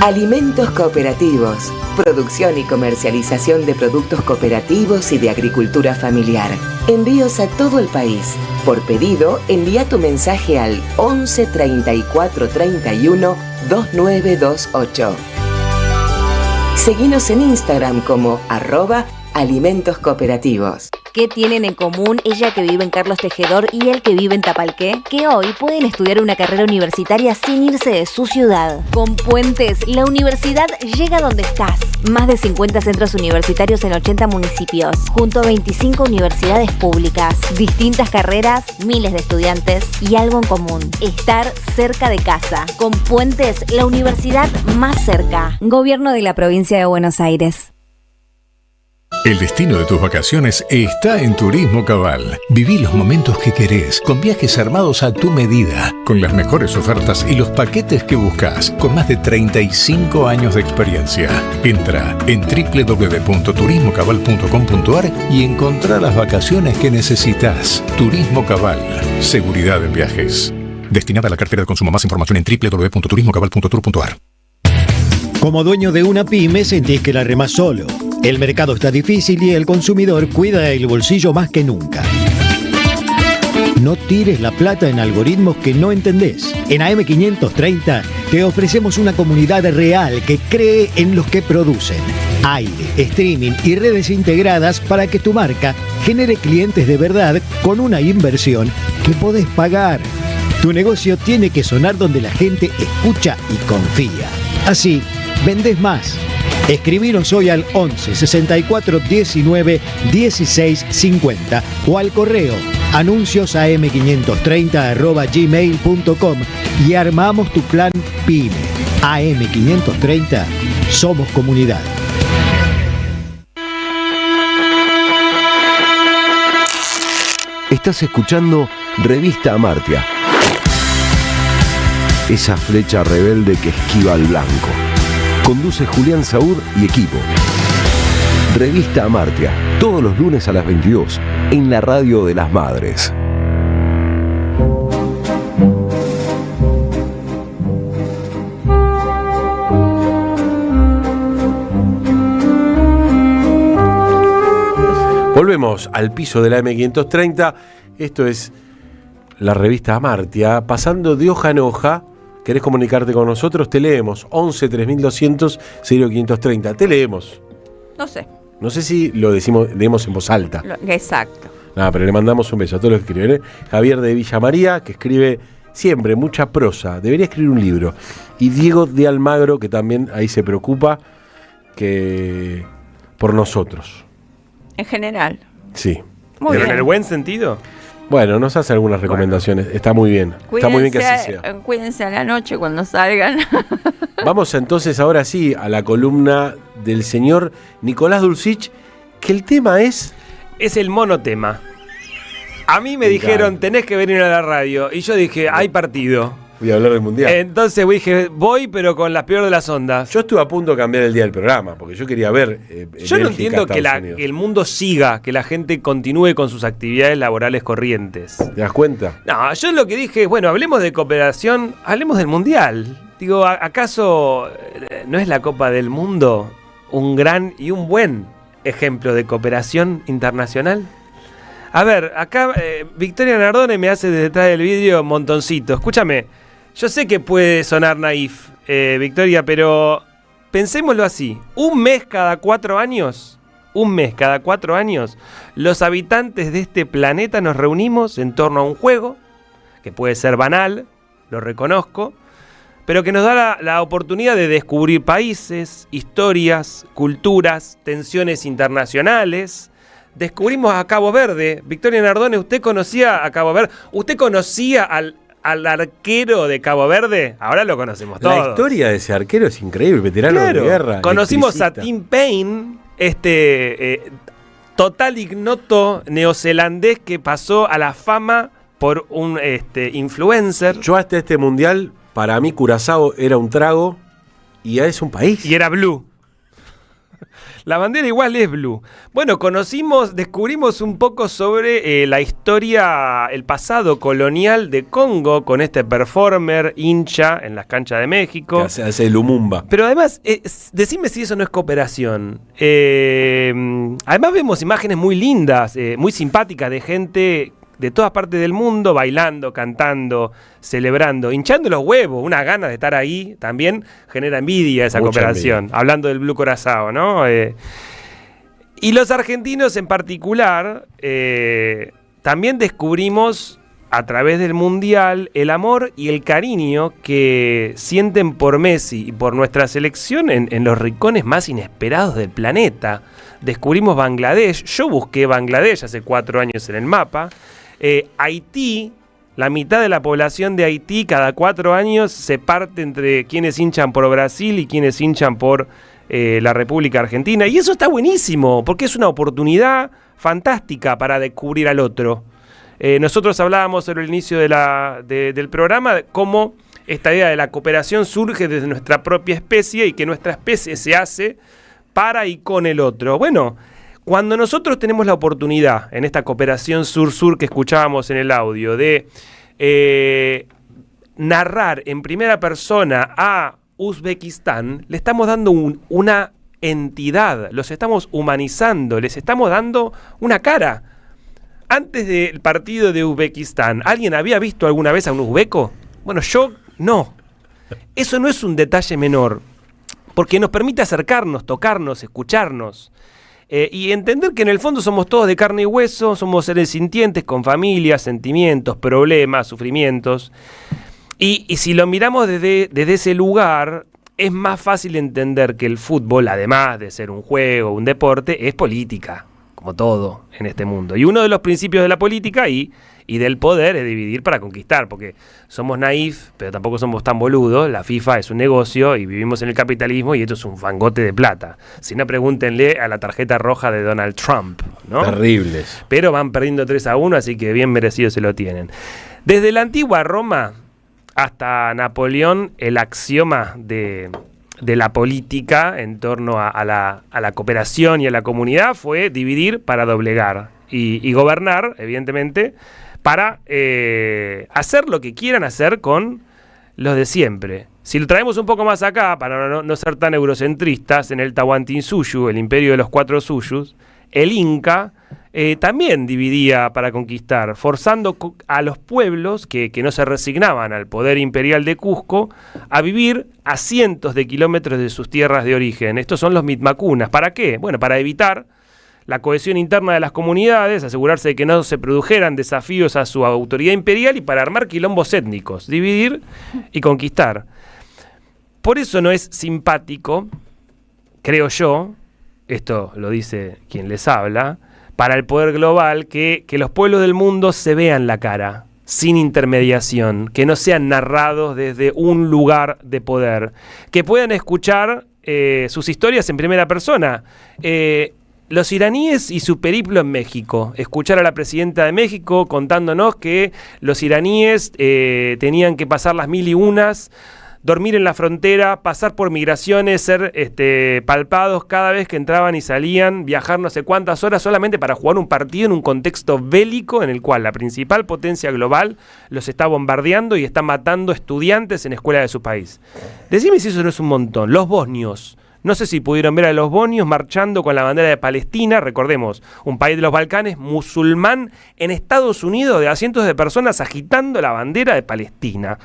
Alimentos cooperativos. Producción y comercialización de productos cooperativos y de agricultura familiar. Envíos a todo el país. Por pedido, envía tu mensaje al 11 34 31 2928. Seguinos en Instagram como @alimentos cooperativos. ¿Qué tienen en común ella que vive en Carlos Tejedor y él que vive en Tapalqué? Que hoy pueden estudiar una carrera universitaria sin irse de su ciudad. Con Puentes, la universidad llega donde estás. Más de 50 centros universitarios en 80 municipios, junto a 25 universidades públicas. Distintas carreras, miles de estudiantes y algo en común: estar cerca de casa. Con Puentes, la universidad más cerca. Gobierno de la Provincia de Buenos Aires. El destino de tus vacaciones está en Turismo Cabal. Viví los momentos que querés, con viajes armados a tu medida, con las mejores ofertas y los paquetes que buscas, con más de 35 años de experiencia. Entra en www.turismocabal.com.ar y encontrá las vacaciones que necesitas. Turismo Cabal, seguridad en viajes. Destinada a la cartera de consumo. Más información en www.turismocabal.tour.ar. Como dueño de una pyme sentís que la remás solo. El mercado está difícil y el consumidor cuida el bolsillo más que nunca. No tires la plata en algoritmos que no entendés. En AM530 te ofrecemos una comunidad real que cree en los que producen. Aire, streaming y redes integradas para que tu marca genere clientes de verdad con una inversión que podés pagar. Tu negocio tiene que sonar donde la gente escucha y confía. Así, vendés más. Escribinos hoy al 11 64 19 16 50 o al correo anunciosam530@gmail.com y armamos tu plan PYME. AM530, somos comunidad. Estás escuchando Revista Amartya. Esa flecha rebelde que esquiva al blanco. Conduce Julián Saúd y equipo. Revista Amartya, todos los lunes a las 22, en la radio de las madres. Volvemos al piso de la M530. Esto es la revista Amartya, pasando de hoja en hoja. ¿Querés comunicarte con nosotros? Te leemos. 11 3200 0530. Te leemos. No sé. No sé si lo leemos en voz alta. Exacto. Nada, pero le mandamos un beso a todos los que escriben, ¿eh? Javier de Villa María, que escribe siempre mucha prosa. Debería escribir un libro. Y Diego de Almagro, que también ahí se preocupa que por nosotros. En general. Sí. Muy ¿Pero bien. en el buen sentido? Bueno, nos hace algunas recomendaciones. Está muy bien. Está muy bien que así sea. Cuídense a la noche cuando salgan. Vamos entonces ahora sí a la columna del señor Nicolás Dulcich, que el tema es... Es el monotema. A mí me dijeron, tenés que venir a la radio. Y yo dije, hay partido. Voy a hablar del Mundial. Entonces dije, voy, pero con las peor de las ondas. Yo estuve a punto de cambiar el día del programa, porque yo quería ver Yo no Bélgica, entiendo que Estados Unidos. el mundo siga, que la gente continúe con sus actividades laborales corrientes. ¿Te das cuenta? No, yo lo que dije es, bueno, hablemos de cooperación, hablemos del Mundial. Digo, ¿acaso no es la Copa del Mundo un gran y un buen ejemplo de cooperación internacional? A ver, acá Victoria Nardone me hace desde detrás del vidrio montoncito. Escúchame, yo sé que puede sonar naif, Victoria, pero pensémoslo así. Un mes cada 4 años, los habitantes de este planeta nos reunimos en torno a un juego, que puede ser banal, lo reconozco, pero que nos da la oportunidad de descubrir países, historias, culturas, tensiones internacionales. Descubrimos a Cabo Verde. Victoria Nardone, ¿usted conocía a Cabo Verde? ¿Usted conocía al arquero de Cabo Verde? Ahora lo conocemos todos. La historia de ese arquero es increíble, veterano de guerra. Conocimos a electricista. Tim Payne, total ignoto neozelandés que pasó a la fama por un influencer. Yo hasta este mundial, para mí Curazao era un trago y es un país. Y era blue. La bandera igual es blue. Bueno, descubrimos un poco sobre la historia, el pasado colonial de Congo con este performer hincha en las canchas de México. Que hace Lumumba. Pero además, decime si eso no es cooperación. Además vemos imágenes muy lindas, muy simpáticas de gente de todas partes del mundo bailando, cantando, celebrando, hinchando los huevos. Una gana de estar ahí también genera envidia esa Mucha cooperación. envidia. Hablando del Blue Curazao, ¿no? Y los argentinos en particular también descubrimos a través del Mundial el amor y el cariño que sienten por Messi y por nuestra selección en los rincones más inesperados del planeta. Descubrimos Bangladesh. Yo busqué Bangladesh hace 4 años en el mapa. Haití, la mitad de la población de Haití cada 4 años se parte entre quienes hinchan por Brasil y quienes hinchan por la República Argentina. Y eso está buenísimo, porque es una oportunidad fantástica para descubrir al otro. Nosotros hablábamos sobre el inicio del programa de cómo esta idea de la cooperación surge desde nuestra propia especie y que nuestra especie se hace para y con el otro. Bueno, cuando nosotros tenemos la oportunidad, en esta cooperación sur-sur que escuchábamos en el audio, de narrar en primera persona a Uzbekistán, le estamos dando una entidad, los estamos humanizando, les estamos dando una cara. Antes del partido de Uzbekistán, ¿alguien había visto alguna vez a un uzbeco? Bueno, yo no. Eso no es un detalle menor, porque nos permite acercarnos, tocarnos, escucharnos. Y entender que en el fondo somos todos de carne y hueso, somos seres sintientes con familias, sentimientos, problemas, sufrimientos. Y si lo miramos desde ese lugar, es más fácil entender que el fútbol, además de ser un juego, un deporte, es política, como todo en este mundo. Y uno de los principios de la política y del poder es dividir para conquistar, porque somos naif, pero tampoco somos tan boludos. La FIFA es un negocio y vivimos en el capitalismo y esto es un fangote de plata. Si no, pregúntenle a la tarjeta roja de Donald Trump, ¿no? Terribles. Pero van perdiendo 3-1, así que bien merecido se lo tienen. Desde la antigua Roma hasta Napoleón, el axioma de la política en torno a la cooperación y a la comunidad fue dividir para doblegar y gobernar, evidentemente, para hacer lo que quieran hacer con los de siempre. Si lo traemos un poco más acá, para no ser tan eurocentristas, en el Tahuantinsuyu, el imperio de los 4 suyus, el Inca también dividía para conquistar, forzando a los pueblos que no se resignaban al poder imperial de Cusco a vivir a cientos de kilómetros de sus tierras de origen. Estos son los mitmacunas. ¿Para qué? Bueno, para evitar la cohesión interna de las comunidades, asegurarse de que no se produjeran desafíos a su autoridad imperial y para armar quilombos étnicos, dividir y conquistar. Por eso no es simpático, creo yo, esto lo dice quien les habla, para el poder global, que los pueblos del mundo se vean la cara, sin intermediación, que no sean narrados desde un lugar de poder, que puedan escuchar sus historias en primera persona. los iraníes y su periplo en México. Escuchar a la presidenta de México contándonos que los iraníes tenían que pasar las 1001, dormir en la frontera, pasar por migraciones, ser palpados cada vez que entraban y salían, viajar no sé cuántas horas solamente para jugar un partido en un contexto bélico en el cual la principal potencia global los está bombardeando y está matando estudiantes en escuelas de su país. Decime si eso no es un montón. Los bosnios. No sé si pudieron ver a los bosnios marchando con la bandera de Palestina, recordemos, un país de los Balcanes musulmán en Estados Unidos, de a cientos de personas agitando la bandera de Palestina.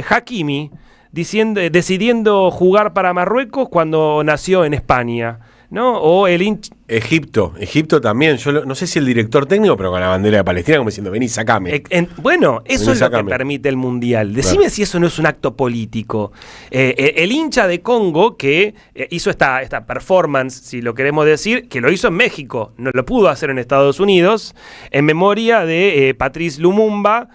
Hakimi decidiendo jugar para Marruecos cuando nació en España, ¿no? O Egipto también. Yo no sé si el director técnico, pero con la bandera de Palestina como diciendo, vení, sacame. Bueno, eso es lo que permite el Mundial. Decime si eso no es un acto político. El hincha de Congo que hizo esta performance, si lo queremos decir, que lo hizo en México, no lo pudo hacer en Estados Unidos, en memoria de Patrice Lumumba,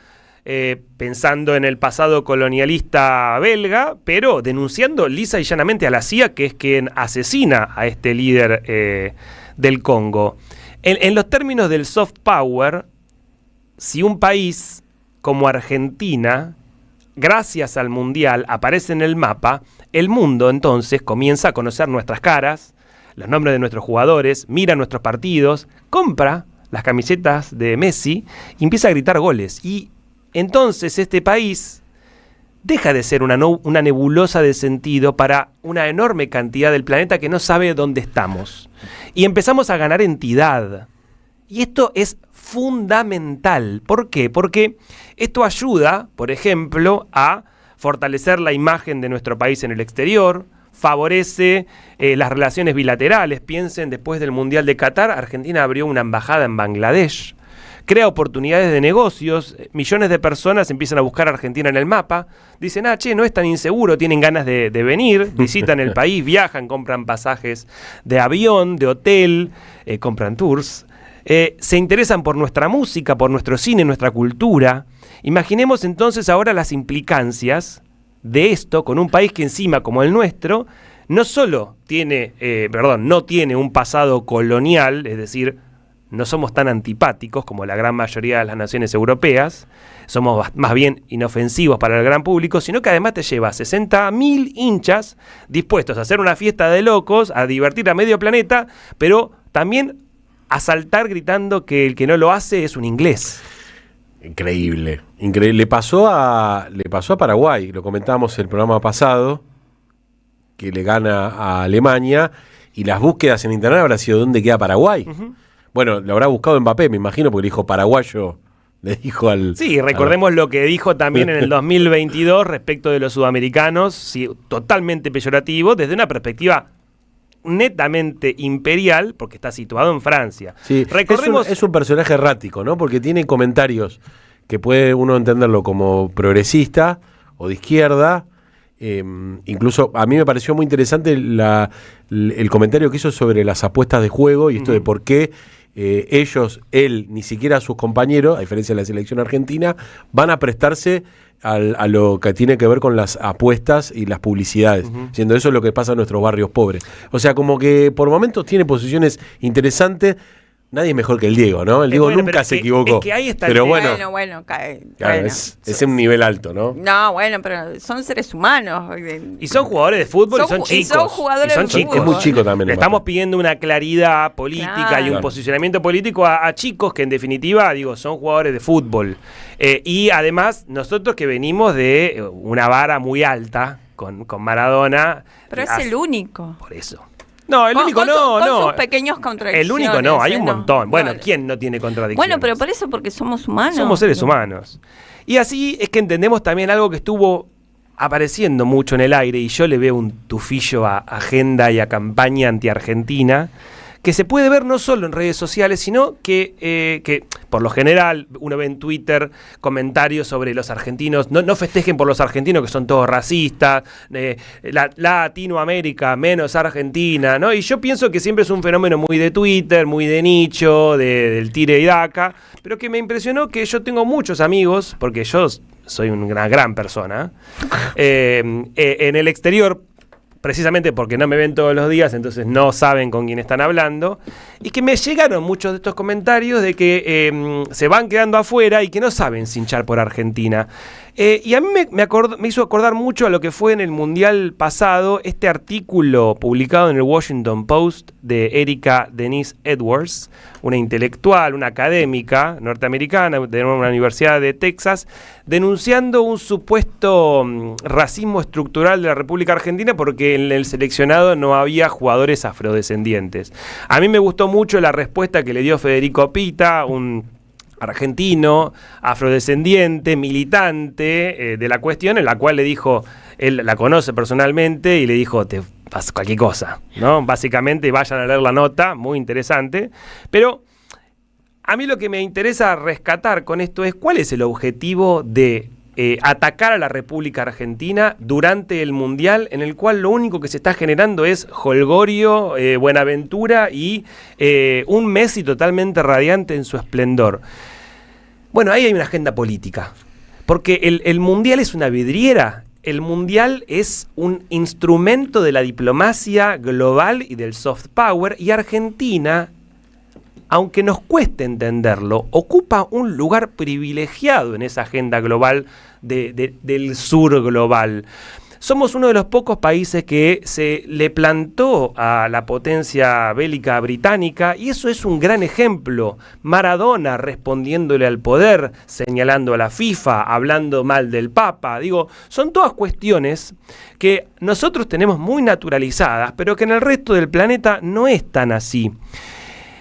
pensando en el pasado colonialista belga, pero denunciando lisa y llanamente a la CIA, que es quien asesina a este líder del Congo. En los términos del soft power, si un país como Argentina, gracias al Mundial, aparece en el mapa, el mundo entonces comienza a conocer nuestras caras, los nombres de nuestros jugadores, mira nuestros partidos, compra las camisetas de Messi y empieza a gritar goles. Y entonces este país deja de ser una nebulosa de sentido para una enorme cantidad del planeta que no sabe dónde estamos. Y empezamos a ganar entidad. Y esto es fundamental. ¿Por qué? Porque esto ayuda, por ejemplo, a fortalecer la imagen de nuestro país en el exterior, favorece las relaciones bilaterales. Piensen, después del Mundial de Qatar, Argentina abrió una embajada en Bangladesh. Crea oportunidades de negocios, millones de personas empiezan a buscar a Argentina en el mapa, dicen, no es tan inseguro, tienen ganas de venir, visitan el país, viajan, compran pasajes de avión, de hotel, compran tours, se interesan por nuestra música, por nuestro cine, nuestra cultura. Imaginemos entonces ahora las implicancias de esto con un país que encima, como el nuestro, no solo no tiene un pasado colonial, es decir, no somos tan antipáticos como la gran mayoría de las naciones europeas, somos más bien inofensivos para el gran público, sino que además te lleva 60.000 hinchas dispuestos a hacer una fiesta de locos, a divertir a medio planeta, pero también a saltar gritando que el que no lo hace es un inglés. Increíble. Le pasó a Paraguay, lo comentábamos el programa pasado, que le gana a Alemania, y las búsquedas en internet habrá sido ¿dónde queda Paraguay? Uh-huh. Bueno, lo habrá buscado Mbappé, me imagino, porque le dijo paraguayo, le dijo al... Sí, recordemos lo que dijo también en el 2022 respecto de los sudamericanos, sí, totalmente peyorativo, desde una perspectiva netamente imperial, porque está situado en Francia. Sí, recordemos... es un personaje errático, ¿no? Porque tiene comentarios que puede uno entenderlo como progresista o de izquierda. Incluso a mí me pareció muy interesante el comentario que hizo sobre las apuestas de juego y esto de por qué él, ni siquiera sus compañeros, a diferencia de la selección argentina, van a prestarse a lo que tiene que ver con las apuestas y las publicidades, siendo eso lo que pasa en nuestros barrios pobres. O sea, como que por momentos tiene posiciones interesantes. Nadie es mejor que el Diego, ¿no? El Diego nunca se equivocó. Es que ahí está pero bueno, es un nivel alto, ¿no? No, bueno, pero son seres humanos. Y son jugadores de fútbol y son chicos. Y son jugadores de fútbol. Es muy chico también. Le estamos pidiendo una claridad política y un posicionamiento político a chicos que en definitiva, son jugadores de fútbol. Y además, nosotros que venimos de una vara muy alta con Maradona. Pero es el único. Por eso. No, el único no. Con sus pequeños contradicciones. El único no, hay un montón. Bueno, ¿quién no tiene contradicciones? Bueno, pero por eso, porque somos humanos. Somos seres humanos. Y así es que entendemos también algo que estuvo apareciendo mucho en el aire, y yo le veo un tufillo a agenda y a campaña anti-argentina, que se puede ver no solo en redes sociales, sino que por lo general uno ve en Twitter comentarios sobre los argentinos, no festejen por los argentinos que son todos racistas, Latinoamérica menos Argentina, ¿no? Y yo pienso que siempre es un fenómeno muy de Twitter, muy de nicho, del tire y daca, pero que me impresionó que yo tengo muchos amigos, porque yo soy una gran persona, en el exterior, precisamente porque no me ven todos los días, entonces no saben con quién están hablando, y que me llegaron muchos de estos comentarios de que se van quedando afuera y que no saben si hinchar por Argentina. Y a mí me hizo acordar mucho a lo que fue en el Mundial pasado este artículo publicado en el Washington Post de Erika Denise Edwards, una intelectual, una académica norteamericana de una universidad de Texas, denunciando un supuesto racismo estructural de la República Argentina porque en el seleccionado no había jugadores afrodescendientes. A mí me gustó mucho la respuesta que le dio Federico Pita, un argentino, afrodescendiente, militante de la cuestión, en la cual le dijo, él la conoce personalmente y le dijo, te pasa cualquier cosa, ¿no? Básicamente vayan a leer la nota, muy interesante, pero a mí lo que me interesa rescatar con esto es cuál es el objetivo de atacar a la República Argentina durante el Mundial, en el cual lo único que se está generando es jolgorio, buenaventura y un Messi totalmente radiante en su esplendor. Bueno, ahí hay una agenda política, porque el Mundial es una vidriera, el Mundial es un instrumento de la diplomacia global y del soft power, y Argentina, aunque nos cueste entenderlo, ocupa un lugar privilegiado en esa agenda global del sur global. Somos uno de los pocos países que se le plantó a la potencia bélica británica, y eso es un gran ejemplo. Maradona respondiéndole al poder, señalando a la FIFA, hablando mal del Papa. Digo, son todas cuestiones que nosotros tenemos muy naturalizadas, pero que en el resto del planeta no es tan así.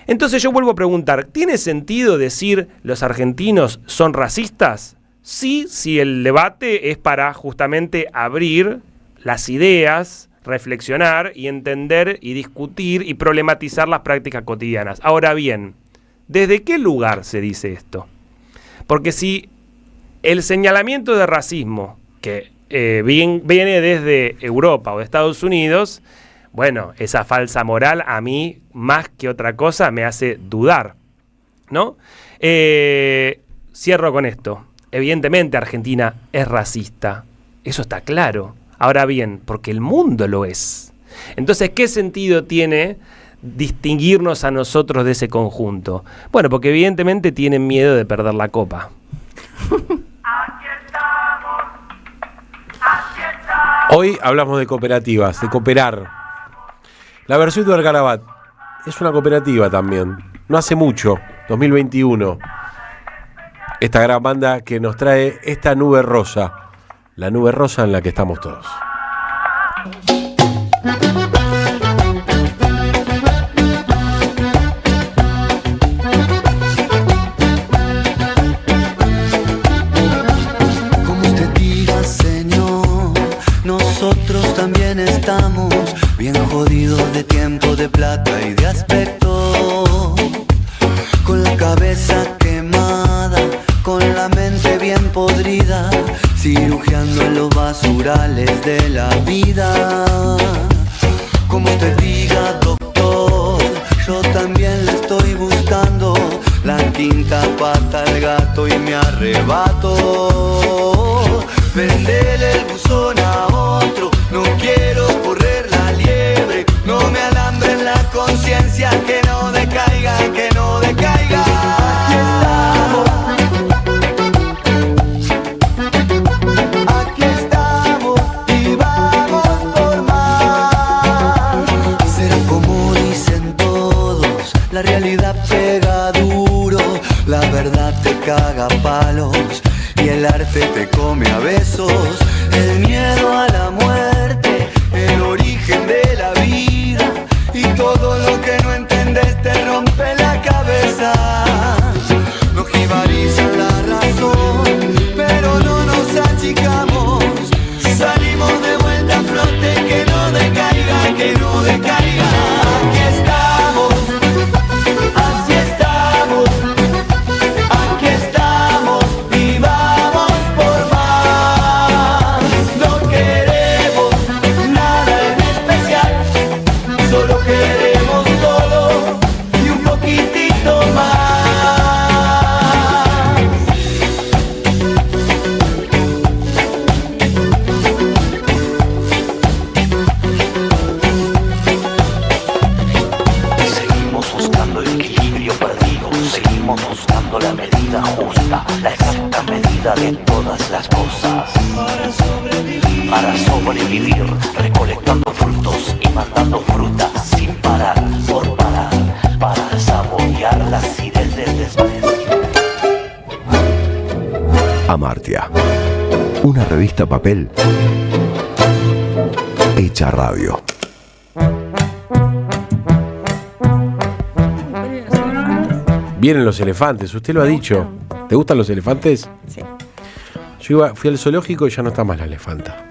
Entonces yo vuelvo a preguntar, ¿tiene sentido decir los argentinos son racistas? Sí, si el debate es para justamente abrir las ideas, reflexionar y entender y discutir y problematizar las prácticas cotidianas. Ahora bien, ¿desde qué lugar se dice esto? Porque si el señalamiento de racismo que viene desde Europa o de Estados Unidos, bueno, esa falsa moral a mí, más que otra cosa, me hace dudar, ¿no? Cierro con esto. Evidentemente Argentina es racista, eso está claro. Ahora bien, porque el mundo lo es. Entonces, ¿qué sentido tiene distinguirnos a nosotros de ese conjunto? Bueno, porque evidentemente tienen miedo de perder la copa. Hoy hablamos de cooperativas, de cooperar. La versión de Argarabat es una cooperativa también. No hace mucho, 2021. Esta gran banda que nos trae esta nube rosa. La nube rosa en la que estamos todos. Como usted diga, Señor, nosotros también estamos bien jodidos de tiempo, de plata y de aspecto. Con la cabeza quemada, con la mente bien podrida, cirugiando en los basurales de la vida. Como usted diga, doctor, yo también le estoy buscando la quinta pata al gato y me arrebato. Vendele el buzón a otro, no quiero correr la liebre, no me alambren la conciencia, que no decaiga, que no decaiga. Aquí estamos. Aquí estamos y vamos por más. Será como dicen todos, la realidad pega duro, la verdad te caga a palos y el arte te come a besos. El para sobrevivir, recolectando frutos y mandando frutas sin parar, por parar, para saborear la acidez del desprecio. Amartya, una revista papel hecha radio. Vienen los elefantes, usted lo ha dicho. ¿Te gustan los elefantes? Sí. Yo fui al zoológico y ya no está más la elefanta.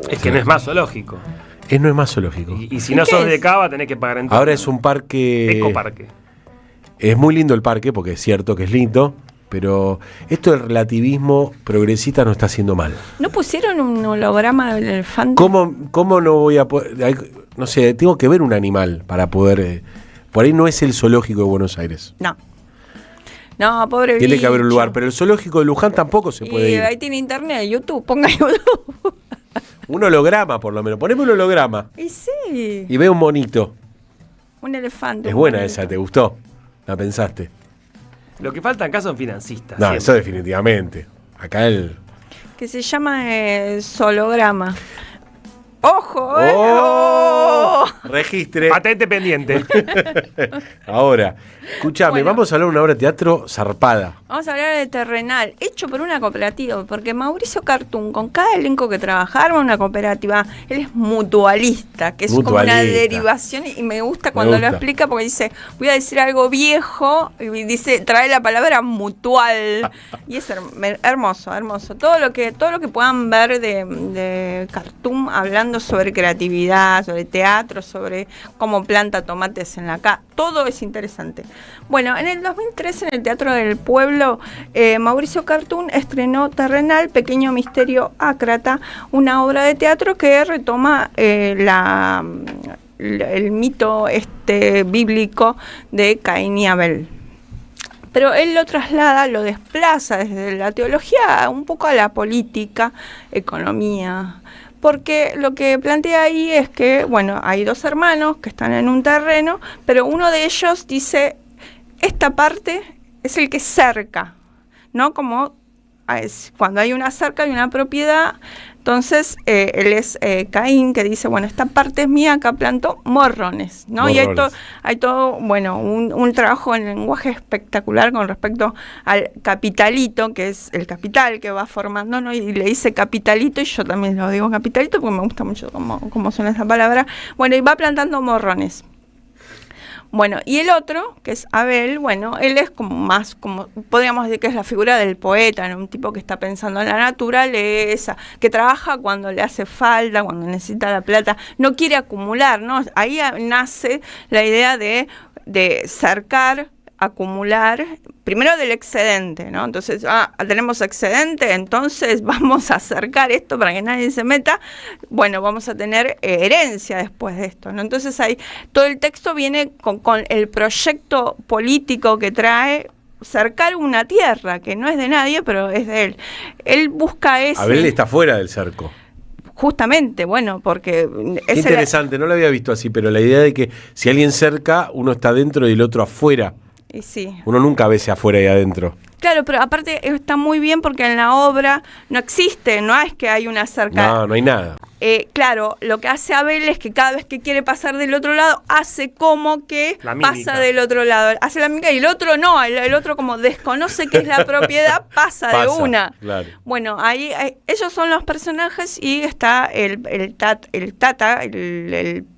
Es que no es más zoológico. No es más zoológico. Y si no sos de Cava, tenés que pagar entrada. Ahora es un parque. Ecoparque. Es muy lindo el parque, porque es cierto que es lindo, pero esto del relativismo progresista no está haciendo mal. ¿No pusieron un holograma del elefante? ¿Cómo no voy a poder? No sé, tengo que ver un animal para poder. Por ahí no es el zoológico de Buenos Aires. No, pobre bicho. Tiene que haber un lugar, pero el zoológico de Luján tampoco se puede ir. Ahí tiene internet, YouTube, ponga YouTube. Un holograma, por lo menos. Poneme un holograma. Y sí. Y ve un monito. Un elefante. Es buena esa, ¿te gustó? ¿La pensaste? Lo que falta acá son financistas. No, siempre. eso definitivamente. Acá Que se llama Solograma. ¡Ojo! ¡Oh! Registre. Patente pendiente. Ahora, escúchame, vamos a hablar de una obra de teatro zarpada. Vamos a hablar de Terrenal, hecho por una cooperativa, porque Mauricio Cartún, con cada elenco que trabaja, arma una cooperativa. Él es mutualista, que es como una derivación, y me gusta cuando lo explica, porque dice, voy a decir algo viejo, y dice, trae la palabra mutual. Y es hermoso, hermoso. Todo lo que puedan ver de Cartún hablando sobre creatividad, sobre teatro, sobre cómo planta tomates en la casa, todo es interesante. Bueno, en el 2013 en el Teatro del Pueblo, Mauricio Cartún estrenó Terrenal, Pequeño Misterio Ácrata, una obra de teatro que retoma el mito bíblico de Caín y Abel. Pero él lo traslada, lo desplaza desde la teología un poco a la política, economía, porque lo que plantea ahí es que, bueno, hay dos hermanos que están en un terreno, pero uno de ellos dice, esta parte es el que cerca, ¿no? Como cuando hay una cerca, hay una propiedad, entonces él es Caín, que dice, bueno, esta parte es mía, acá planto morrones, ¿no? Morrones. Y hay todo, bueno, un trabajo en lenguaje espectacular con respecto al capitalito, que es el capital que va formando, ¿no? Y le dice capitalito, y yo también lo digo capitalito, porque me gusta mucho cómo suena esa palabra. Bueno, y va plantando morrones. Bueno, y el otro, que es Abel, bueno, él es como podríamos decir que es la figura del poeta, ¿no? Un tipo que está pensando en la naturaleza, que trabaja cuando le hace falta, cuando necesita la plata, no quiere acumular, ¿no? Ahí nace la idea de cercar, acumular, primero del excedente, ¿no? Entonces, tenemos excedente, entonces vamos a acercar esto para que nadie se meta, bueno, vamos a tener herencia después de esto, ¿no? Entonces todo el texto viene con el proyecto político que trae cercar una tierra, que no es de nadie, pero es de él. Él busca ese... Abel está fuera del cerco. Justamente, bueno, porque... Qué interesante, no lo había visto así, pero la idea de que si alguien cerca, uno está dentro y el otro afuera. Y sí. Uno nunca ve ese afuera y adentro. Claro, pero aparte está muy bien porque en la obra no existe, no es que hay una cerca. No hay nada. Claro, lo que hace Abel es que cada vez que quiere pasar del otro lado, hace como que pasa del otro lado. Hace la mímica y el otro no, el otro como desconoce que es la propiedad, pasa de una. Claro. Bueno, ahí ellos son los personajes y está el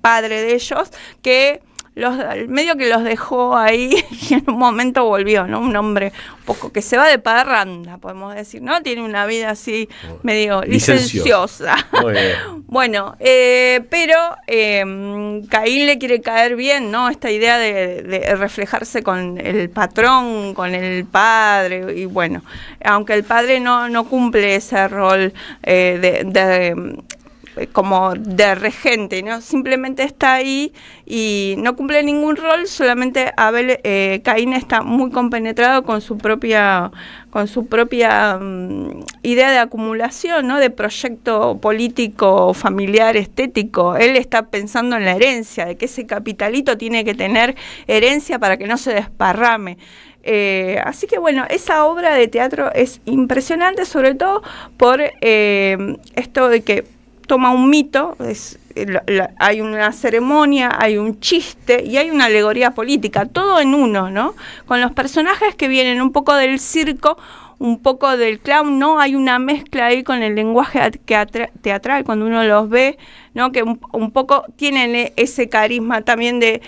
padre de ellos, que... medio que los dejó ahí y en un momento volvió, ¿no? Un hombre un poco que se va de parranda, podemos decir, ¿no? Tiene una vida así medio licenciosa. Bueno, pero Caín le quiere caer bien, ¿no? Esta idea de reflejarse con el patrón, con el padre, y bueno, aunque el padre no cumple ese rol como de regente, ¿no? Simplemente está ahí y no cumple ningún rol, solamente Caín está muy compenetrado con su propia idea de acumulación, ¿no? De proyecto político, familiar, estético. Él está pensando en la herencia, de que ese capitalito tiene que tener herencia para que no se desparrame. Así que bueno, esa obra de teatro es impresionante, sobre todo por esto de que toma un mito, hay una ceremonia, hay un chiste y hay una alegoría política, todo en uno, ¿no? Con los personajes que vienen un poco del circo, un poco del clown, ¿no? Hay una mezcla ahí con el lenguaje teatral cuando uno los ve, ¿no? Que un poco tienen ese carisma también de...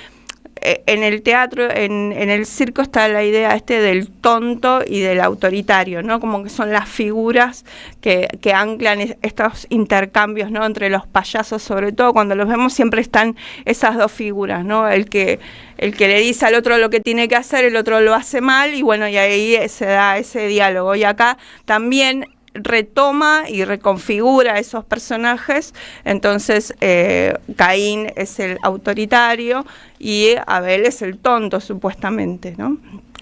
En el teatro, en el circo está la idea del tonto y del autoritario, ¿no? Como que son las figuras que anclan estos intercambios, ¿no? Entre los payasos, sobre todo cuando los vemos siempre están esas dos figuras, ¿no? El que le dice al otro lo que tiene que hacer, el otro lo hace mal y bueno, y ahí se da ese diálogo. Y acá también retoma y reconfigura esos personajes, entonces Caín es el autoritario y Abel es el tonto, supuestamente, ¿no?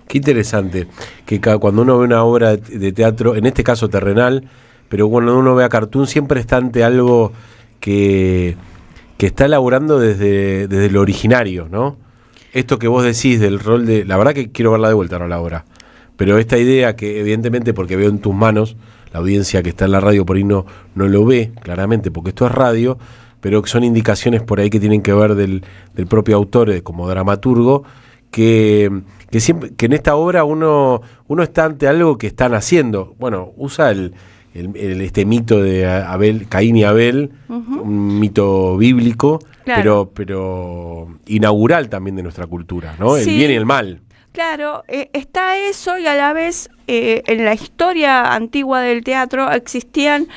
Qué interesante, que cuando uno ve una obra de teatro, en este caso terrenal, pero cuando uno ve a Cartoon siempre está ante algo que está elaborando desde lo originario, ¿no? Esto que vos decís del rol de... La verdad que quiero verla de vuelta, no la obra, pero esta idea que evidentemente, porque veo en tus manos, la audiencia que está en la radio por ahí no lo ve claramente porque esto es radio, pero que son indicaciones por ahí que tienen que ver del propio autor como dramaturgo, que en esta obra uno está ante algo que están haciendo. Bueno, usa este mito de Abel, Caín y Abel, un mito bíblico, claro, pero inaugural también de nuestra cultura, ¿no? Sí. El bien y el mal. Claro, está eso y a la vez en la historia antigua del teatro existían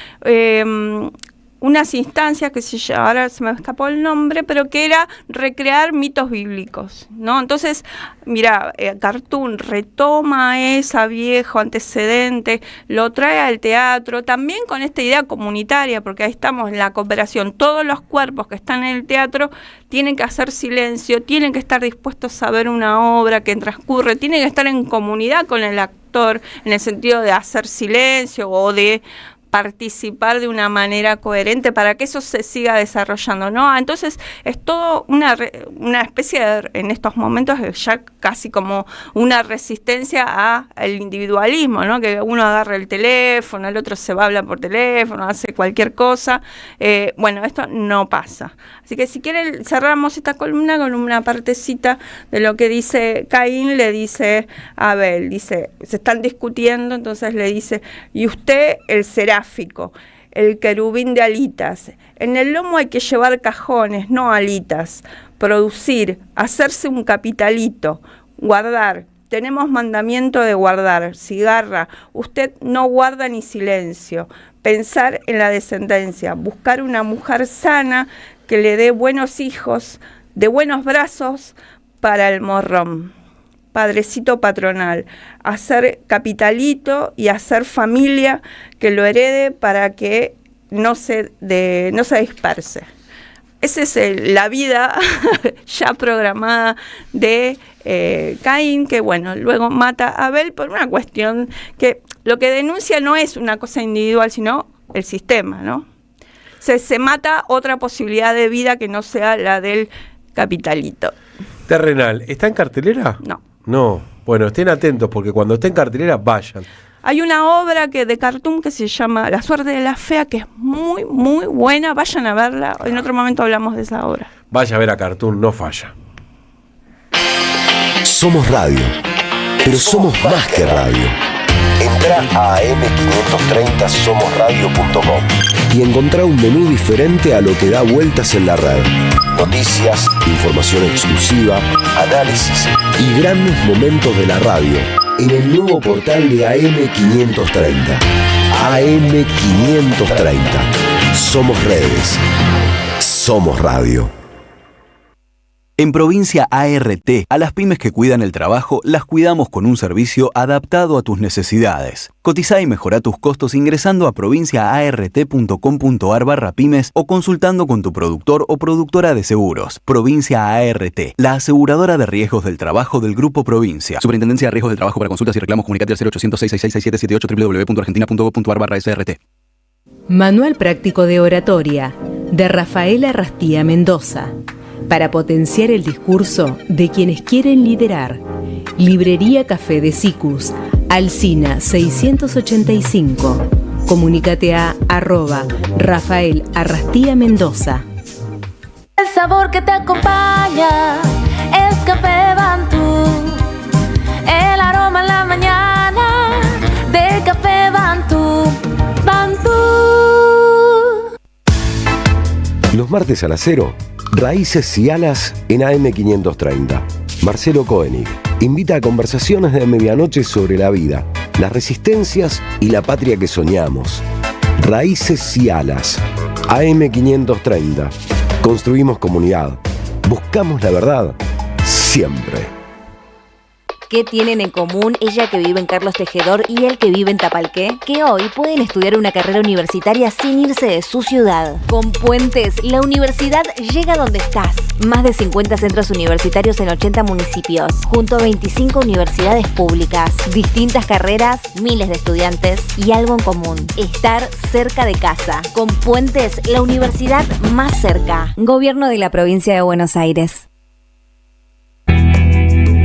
unas instancias que ahora se me escapó el nombre, pero que era recrear mitos bíblicos, ¿no? Entonces, mira, Cartoon retoma ese viejo antecedente, lo trae al teatro, también con esta idea comunitaria, porque ahí estamos en la cooperación. Todos los cuerpos que están en el teatro tienen que hacer silencio, tienen que estar dispuestos a ver una obra que transcurre, tienen que estar en comunidad con el actor, en el sentido de hacer silencio o de participar de una manera coherente para que eso se siga desarrollando, ¿no? Entonces es todo una especie de, en estos momentos ya casi como una resistencia al individualismo, ¿no? Que uno agarra el teléfono, el otro se va a hablar por teléfono, hace cualquier cosa. Bueno, esto no pasa. Así que si quieren cerramos esta columna con una partecita de lo que dice Caín, le dice a Abel, dice, se están discutiendo, entonces le dice, y usted el seráfico, el querubín de alitas, en el lomo hay que llevar cajones, no alitas, producir, hacerse un capitalito, guardar, tenemos mandamiento de guardar, cigarra, usted no guarda ni silencio, pensar en la descendencia, buscar una mujer sana que le dé buenos hijos, de buenos brazos para el morrón. Padrecito patronal, hacer capitalito y hacer familia que lo herede para que no se disperse. Esa es la vida ya programada de Caín, que bueno, luego mata a Abel por una cuestión que lo que denuncia no es una cosa individual, sino el sistema, ¿no? Se mata otra posibilidad de vida que no sea la del capitalito. Terrenal, ¿está en cartelera? No. No, bueno, estén atentos porque cuando esté en cartelera vayan. Hay una obra de Cartoon que se llama La suerte de la fea, que es muy, muy buena, vayan a verla, en otro momento hablamos de esa obra. Vaya a ver a Cartoon, no falla. Somos radio, pero somos más que radio. Entra a am530somosradio.com y encontrá un menú diferente a lo que da vueltas en la red. Noticias, información exclusiva, análisis y grandes momentos de la radio en el nuevo portal de AM530. AM530. Somos redes. Somos radio. En Provincia ART, a las pymes que cuidan el trabajo, las cuidamos con un servicio adaptado a tus necesidades. Cotizá y mejorá tus costos ingresando a provinciaart.com.ar/pymes o consultando con tu productor o productora de seguros. Provincia ART, la aseguradora de riesgos del trabajo del Grupo Provincia. Superintendencia de Riesgos del Trabajo. Para consultas y reclamos comunicate al 0800 666 7778 www.argentina.gov.ar/SRT. Manual práctico de oratoria de Rafaela Rastía Mendoza. Para potenciar el discurso de quienes quieren liderar. Librería Café de Sicus, Alsina 685. Comunícate a @Rafael Arrastía Mendoza. El sabor que te acompaña es Café Bantú. El aroma en la mañana de Café Bantú. Bantú. Los martes a las 0, Raíces y Alas en AM530. Marcelo Koenig invita a conversaciones de medianoche sobre la vida, las resistencias y la patria que soñamos. Raíces y Alas, AM530. Construimos comunidad. Buscamos la verdad siempre. ¿Qué tienen en común ella que vive en Carlos Tejedor y él que vive en Tapalqué? Que hoy pueden estudiar una carrera universitaria sin irse de su ciudad. Con Puentes, la universidad llega donde estás. Más de 50 centros universitarios en 80 municipios, junto a 25 universidades públicas. Distintas carreras, miles de estudiantes y algo en común: estar cerca de casa. Con Puentes, la universidad más cerca. Gobierno de la Provincia de Buenos Aires.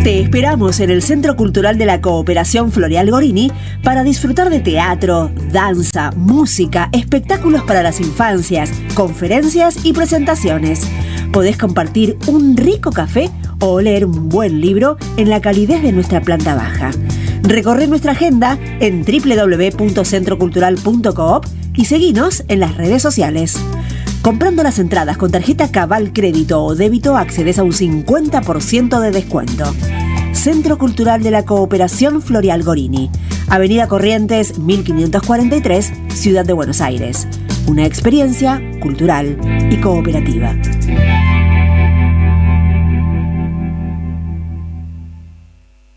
Te esperamos en el Centro Cultural de la Cooperación Floreal Gorini para disfrutar de teatro, danza, música, espectáculos para las infancias, conferencias y presentaciones. Podés compartir un rico café o leer un buen libro en la calidez de nuestra planta baja. Recorre nuestra agenda en www.centrocultural.coop y seguinos en las redes sociales. Comprando las entradas con tarjeta Cabal Crédito o Débito accedes a un 50% de descuento. Centro Cultural de la Cooperación Floreal Gorini, Avenida Corrientes 1543, Ciudad de Buenos Aires. Una experiencia cultural y cooperativa.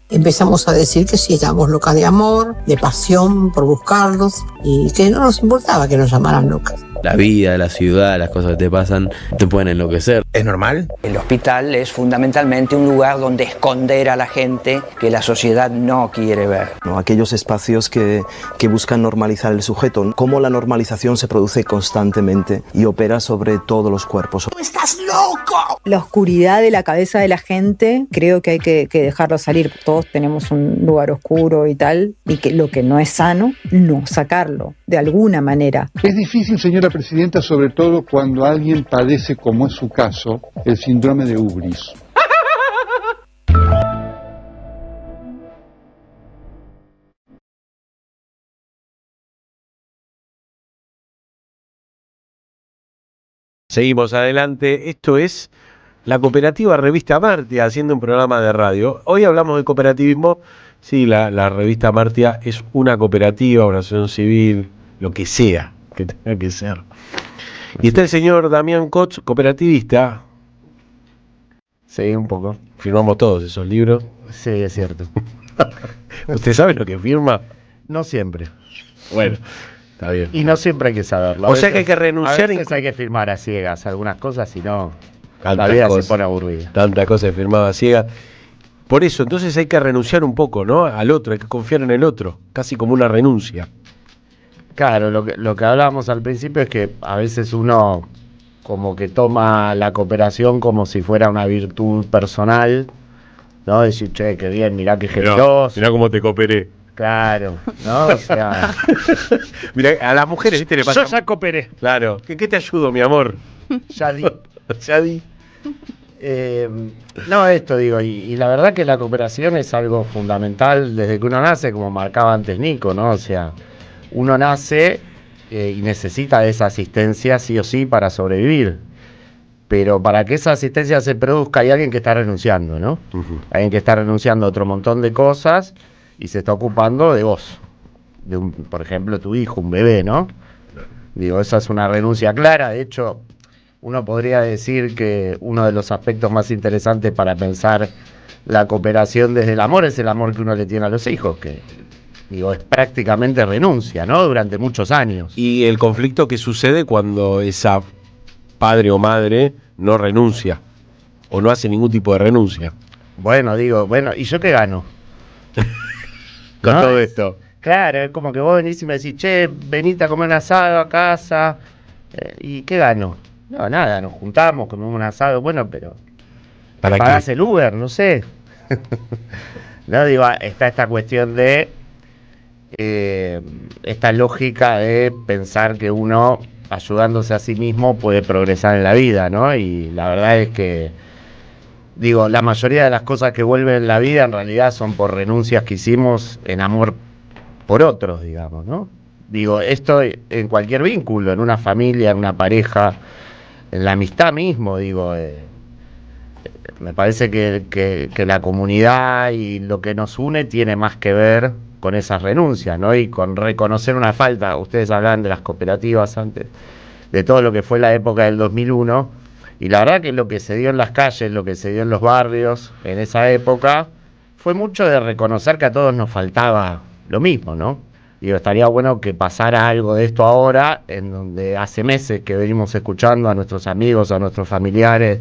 Empezamos a decir que sí, estábamos locas de amor, de pasión por buscarlos y que no nos importaba que nos llamaran locas. La vida, la ciudad, las cosas que te pasan, te pueden enloquecer. ¿Es normal? El hospital es fundamentalmente un lugar donde esconder a la gente que la sociedad no quiere ver. ¿No? Aquellos espacios que buscan normalizar el sujeto. Cómo la normalización se produce constantemente y opera sobre todos los cuerpos. ¡Estás loco! La oscuridad de la cabeza de la gente, creo que hay que dejarlo salir. Todos tenemos un lugar oscuro y tal, y que lo que no es sano, no sacarlo, de alguna manera. Es difícil, señora presidenta, sobre todo cuando alguien padece, como es su caso, el síndrome de Ubris. Seguimos adelante. Esto es la cooperativa Revista Martia, haciendo un programa de radio. Hoy hablamos de cooperativismo. Sí, la Revista Martia es una cooperativa, una asociación civil, lo que sea que tenga que ser. Y está el señor Damián Kotz, cooperativista. Sí, un poco. Firmamos todos esos libros. Sí, es cierto. ¿Usted sabe lo que firma? No siempre. Bueno, está bien. Y no siempre hay que saberlo. O sea que hay que renunciar. A veces hay que firmar a ciegas algunas cosas, si no, la vida se pone aburrida. Tantas cosas firmadas a ciegas. Por eso, entonces hay que renunciar un poco, ¿no? Al otro, hay que confiar en el otro, casi como una renuncia. Claro, lo que hablábamos al principio es que a veces uno como que toma la cooperación como si fuera una virtud personal, ¿no? Decir, che, qué bien, mirá qué generoso. Mirá cómo te cooperé. Claro, ¿no? O sea... Mirá, a las mujeres, ¿viste? Le pasa... Yo ya cooperé. Claro. ¿Qué te ayudo, mi amor? Ya di. Ya di. No, esto digo, y la verdad que la cooperación es algo fundamental desde que uno nace, como marcaba antes Nico, ¿no? O sea, uno nace y necesita de esa asistencia sí o sí para sobrevivir. Pero para que esa asistencia se produzca hay alguien que está renunciando, ¿no? Uh-huh. Alguien que está renunciando a otro montón de cosas y se está ocupando de vos. De por ejemplo, tu hijo, un bebé, ¿no? Digo, esa es una renuncia clara. De hecho, uno podría decir que uno de los aspectos más interesantes para pensar la cooperación desde el amor es el amor que uno le tiene a los hijos, que digo, es prácticamente renuncia, ¿no? Durante muchos años. Y el conflicto que sucede cuando esa padre o madre no renuncia o no hace ningún tipo de renuncia. Bueno, digo, ¿y yo qué gano? Con todo esto. Claro, es como que vos venís y me decís, che, venite a comer un asado a casa, ¿y qué gano? No, nada, nos juntamos, comemos un asado, bueno, pero ¿para qué? ¿Pagás el Uber? No sé. No, digo, está esta cuestión de esta lógica de pensar que uno, ayudándose a sí mismo, puede progresar en la vida, ¿no? Y la verdad es que, digo, la mayoría de las cosas que vuelven en la vida en realidad son por renuncias que hicimos en amor por otros, digamos, ¿no? Digo, esto en cualquier vínculo, en una familia, en una pareja, en la amistad mismo, digo, me parece que la comunidad y lo que nos une tiene más que ver con esas renuncias, ¿no? Y con reconocer una falta. Ustedes hablaban de las cooperativas antes, de todo lo que fue la época del 2001, y la verdad que lo que se dio en las calles, lo que se dio en los barrios en esa época, fue mucho de reconocer que a todos nos faltaba lo mismo, ¿no? Digo, estaría bueno que pasara algo de esto ahora, en donde hace meses que venimos escuchando a nuestros amigos, a nuestros familiares,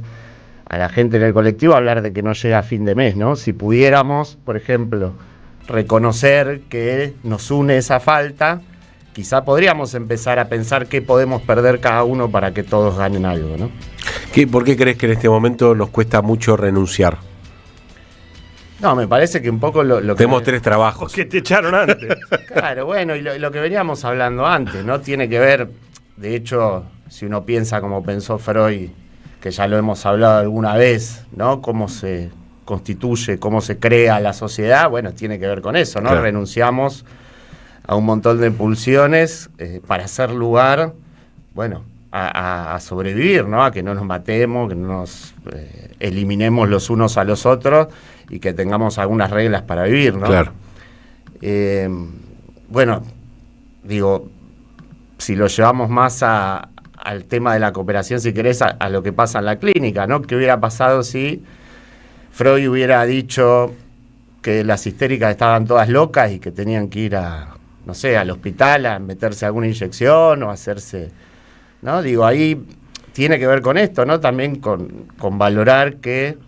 a la gente en el colectivo hablar de que no llega a fin de mes, ¿no? Si pudiéramos, por ejemplo, reconocer que nos une esa falta, quizá podríamos empezar a pensar qué podemos perder cada uno para que todos ganen algo, ¿no? ¿Por qué crees que en este momento nos cuesta mucho renunciar? No, me parece que un poco lo que... Tenemos 3 trabajos. Que te echaron antes. Claro, bueno, y lo que veníamos hablando antes, ¿no? Tiene que ver, de hecho, si uno piensa como pensó Freud, que ya lo hemos hablado alguna vez, ¿no? Cómo se constituye, cómo se crea la sociedad, bueno, tiene que ver con eso, ¿no? Claro. Renunciamos a un montón de pulsiones para hacer lugar, bueno, a sobrevivir, ¿no? A que no nos matemos, que no nos eliminemos los unos a los otros y que tengamos algunas reglas para vivir, ¿no? Claro. Bueno, digo, si lo llevamos más al tema de la cooperación, si querés, a lo que pasa en la clínica, ¿no? ¿Qué hubiera pasado si Freud hubiera dicho que las histéricas estaban todas locas y que tenían que ir no sé, al hospital a meterse alguna inyección o hacerse, ¿no? Digo, ahí tiene que ver con esto, ¿no? También con valorar que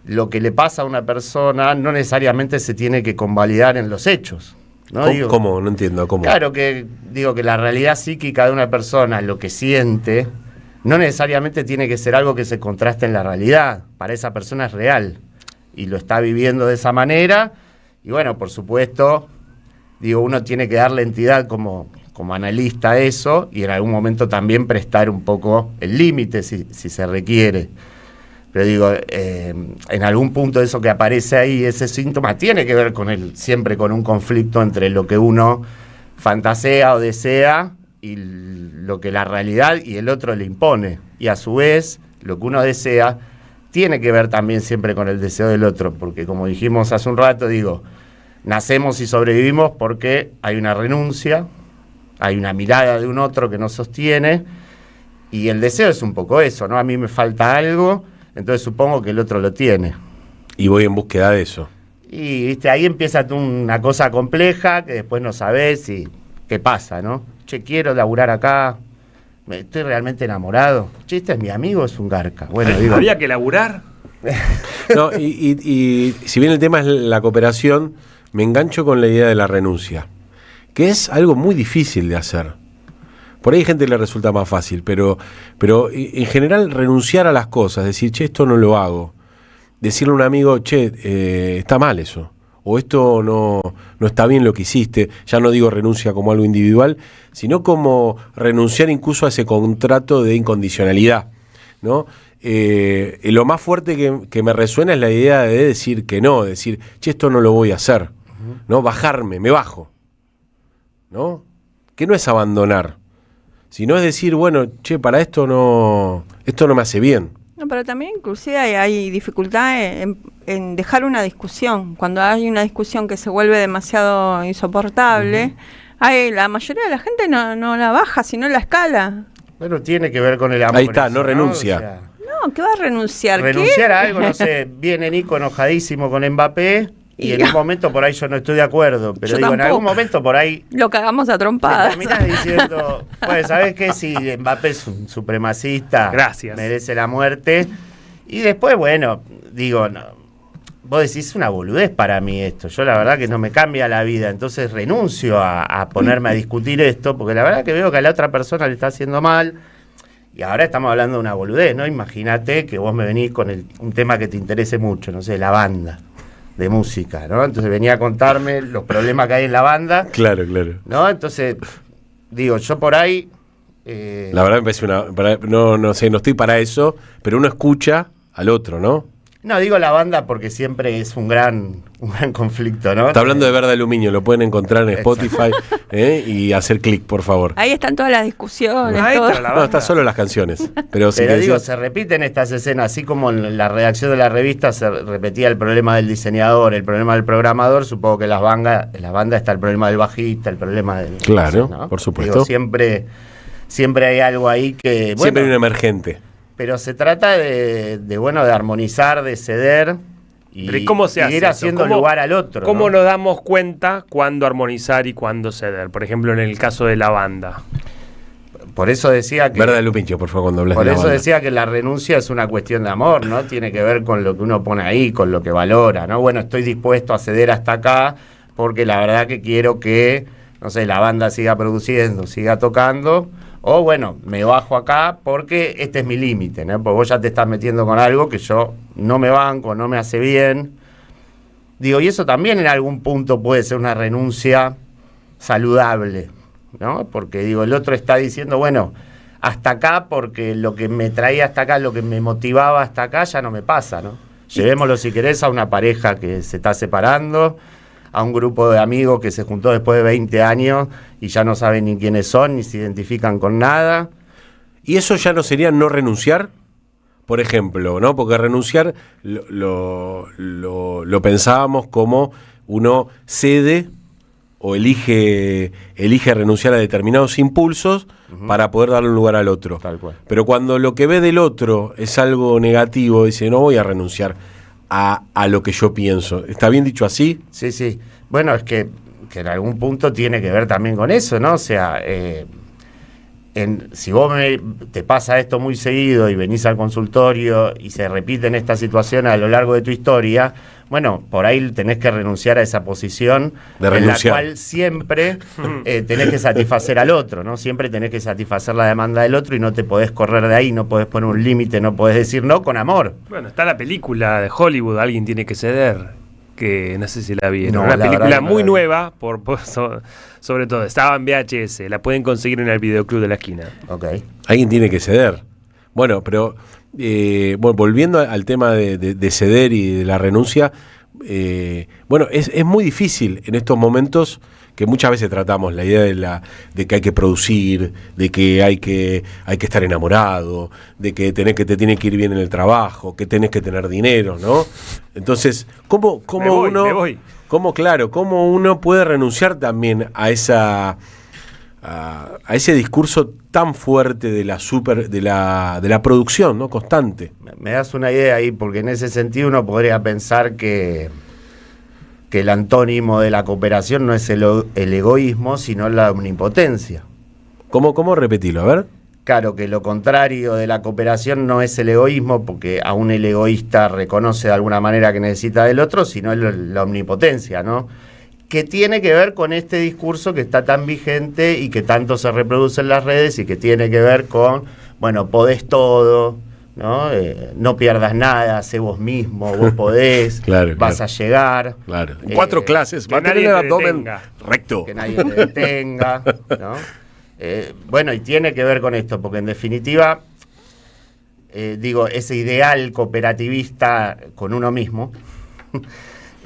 lo que le pasa a una persona no necesariamente se tiene que convalidar en los hechos, ¿no? ¿Cómo? No entiendo, ¿cómo? Claro que, digo, que la realidad psíquica de una persona, lo que siente, no necesariamente tiene que ser algo que se contraste en la realidad. Para esa persona es real y lo está viviendo de esa manera. Y bueno, por supuesto, digo, uno tiene que darle entidad como analista a eso y en algún momento también prestar un poco el límite si se requiere. Pero digo, en algún punto eso que aparece ahí, ese síntoma, tiene que ver siempre con un conflicto entre lo que uno fantasea o desea y lo que la realidad y el otro le impone. Y a su vez, lo que uno desea tiene que ver también siempre con el deseo del otro, porque como dijimos hace un rato, digo, nacemos y sobrevivimos porque hay una renuncia, hay una mirada de un otro que nos sostiene, y el deseo es un poco eso, ¿no? A mí me falta algo, entonces supongo que el otro lo tiene. Y voy en búsqueda de eso. Y, viste, ahí empieza una cosa compleja que después no sabés qué pasa, ¿no? Che, quiero laburar acá, estoy realmente enamorado. Che, este es mi amigo, es un garca. Bueno, digo, ¿había que laburar? No, y si bien el tema es la cooperación, me engancho con la idea de la renuncia, que es algo muy difícil de hacer. Por ahí hay gente que le resulta más fácil, pero en general renunciar a las cosas, decir, che, esto no lo hago. Decirle a un amigo, che, está mal eso. O esto no está bien lo que hiciste. Ya no digo renuncia como algo individual, sino como renunciar incluso a ese contrato de incondicionalidad, ¿no? Lo más fuerte que me resuena es la idea de decir que no, decir, che, esto no lo voy a hacer, ¿no? Bajarme, me bajo, ¿no? Que no es abandonar, sino es decir, bueno, che, para esto no me hace bien. No, pero también inclusive hay dificultad en dejar una discusión. Cuando hay una discusión que se vuelve demasiado insoportable, la mayoría de la gente no la baja, sino la escala. Pero tiene que ver con el amor. Ahí está, no renuncia. O sea, no, ¿qué va a renunciar? Renunciar a algo, no sé, viene Nico enojadísimo con Mbappé y en un momento por ahí yo no estoy de acuerdo, pero digo, en algún momento por ahí lo cagamos a trompadas. Terminás diciendo, pues, ¿sabés qué? Si Mbappé es un supremacista, gracias, merece la muerte. Y después, bueno, digo, no, vos decís, una boludez para mí esto. Yo la verdad que no me cambia la vida, entonces renuncio a ponerme a discutir esto, porque la verdad que veo que a la otra persona le está haciendo mal. Y ahora estamos hablando de una boludez, ¿no? Imagínate que vos me venís con un tema que te interese mucho, no sé, la banda. de música, ¿no? Entonces venía a contarme los problemas que hay en la banda. Claro. ¿No? Entonces, digo, yo por ahí... La verdad me parece no sé, no estoy para eso, pero uno escucha al otro, ¿no? No, digo la banda porque siempre es un gran conflicto, ¿no? Está hablando de Verde Aluminio, lo pueden encontrar en Spotify y hacer clic, por favor. Ahí están todas las discusiones. No, está solo las canciones. Pero digo, se repiten estas escenas, así como en la redacción de la revista se repetía el problema del diseñador, el problema del programador, supongo que en las bandas está el problema del bajista, el problema del... Claro, ¿no? por supuesto. Digo, siempre hay algo ahí que... Bueno, siempre hay un emergente. Pero se trata de armonizar, de ceder y, ¿cómo se hace ir haciendo lugar al otro. ¿Cómo nos damos cuenta cuándo armonizar y cuándo ceder? Por ejemplo, en el caso de la banda. Por eso decía que... Verde Lupincho, por favor, cuando hables Por de la eso banda. decía que la renuncia es una cuestión de amor, ¿no? Tiene que ver con lo que uno pone ahí, con lo que valora, ¿no? Bueno, estoy dispuesto a ceder hasta acá porque la verdad que quiero que, no sé, la banda siga produciendo, siga tocando... O bueno, me bajo acá porque este es mi límite, ¿no? Porque vos ya te estás metiendo con algo que yo no me banco, no me hace bien. Digo, y eso también en algún punto puede ser una renuncia saludable, ¿no? Porque digo, el otro está diciendo, bueno, hasta acá porque lo que me traía hasta acá, lo que me motivaba hasta acá ya no me pasa, ¿no? Llevémoslo si querés a una pareja que se está separando, a un grupo de amigos que se juntó después de 20 años y ya no saben ni quiénes son, ni se identifican con nada. ¿Y eso ya no sería no renunciar? Por ejemplo, ¿no? Porque renunciar lo pensábamos como uno cede o elige renunciar a determinados impulsos para poder darle un lugar al otro. Tal cual. Pero cuando lo que ve del otro es algo negativo, dice, no voy a renunciar a lo que yo pienso. ¿Está bien dicho así? Sí. Bueno, es que en algún punto tiene que ver también con eso, ¿no? O sea, si vos te pasa esto muy seguido y venís al consultorio y se repiten estas situaciones a lo largo de tu historia, bueno, por ahí tenés que renunciar a esa posición en la cual siempre tenés que satisfacer al otro, ¿no? Siempre tenés que satisfacer la demanda del otro y no te podés correr de ahí, no podés poner un límite, no podés decir no con amor. Bueno, está la película de Hollywood, Alguien tiene que ceder, que no sé si la vieron. No, una la película verdad, muy nueva, sobre todo, estaba en VHS, la pueden conseguir en el videoclub de la esquina. Ok. Alguien tiene que ceder. Bueno, pero volviendo al tema de ceder y de la renuncia, bueno, es muy difícil en estos momentos que muchas veces tratamos la idea de que hay que producir, de que hay que estar enamorado, de que te tiene que ir bien en el trabajo, que tenés que tener dinero, ¿no? Entonces, ¿cómo uno puede renunciar también a ese discurso tan fuerte de la producción, ¿no? Constante? Me das una idea ahí, porque en ese sentido uno podría pensar que el antónimo de la cooperación no es el egoísmo, sino la omnipotencia. ¿Cómo repetilo? A ver. Claro, que lo contrario de la cooperación no es el egoísmo, porque aún el egoísta reconoce de alguna manera que necesita del otro, sino la omnipotencia, ¿no? Que tiene que ver con este discurso que está tan vigente y que tanto se reproduce en las redes y que tiene que ver con, bueno, podés todo, ¿no? No pierdas nada, sé vos mismo, vos podés, vas a llegar. Claro. En 4 clases, va a tener el abdomen recto. Que nadie te detenga, ¿no? Bueno, y tiene que ver con esto, porque en definitiva, ese ideal cooperativista con uno mismo,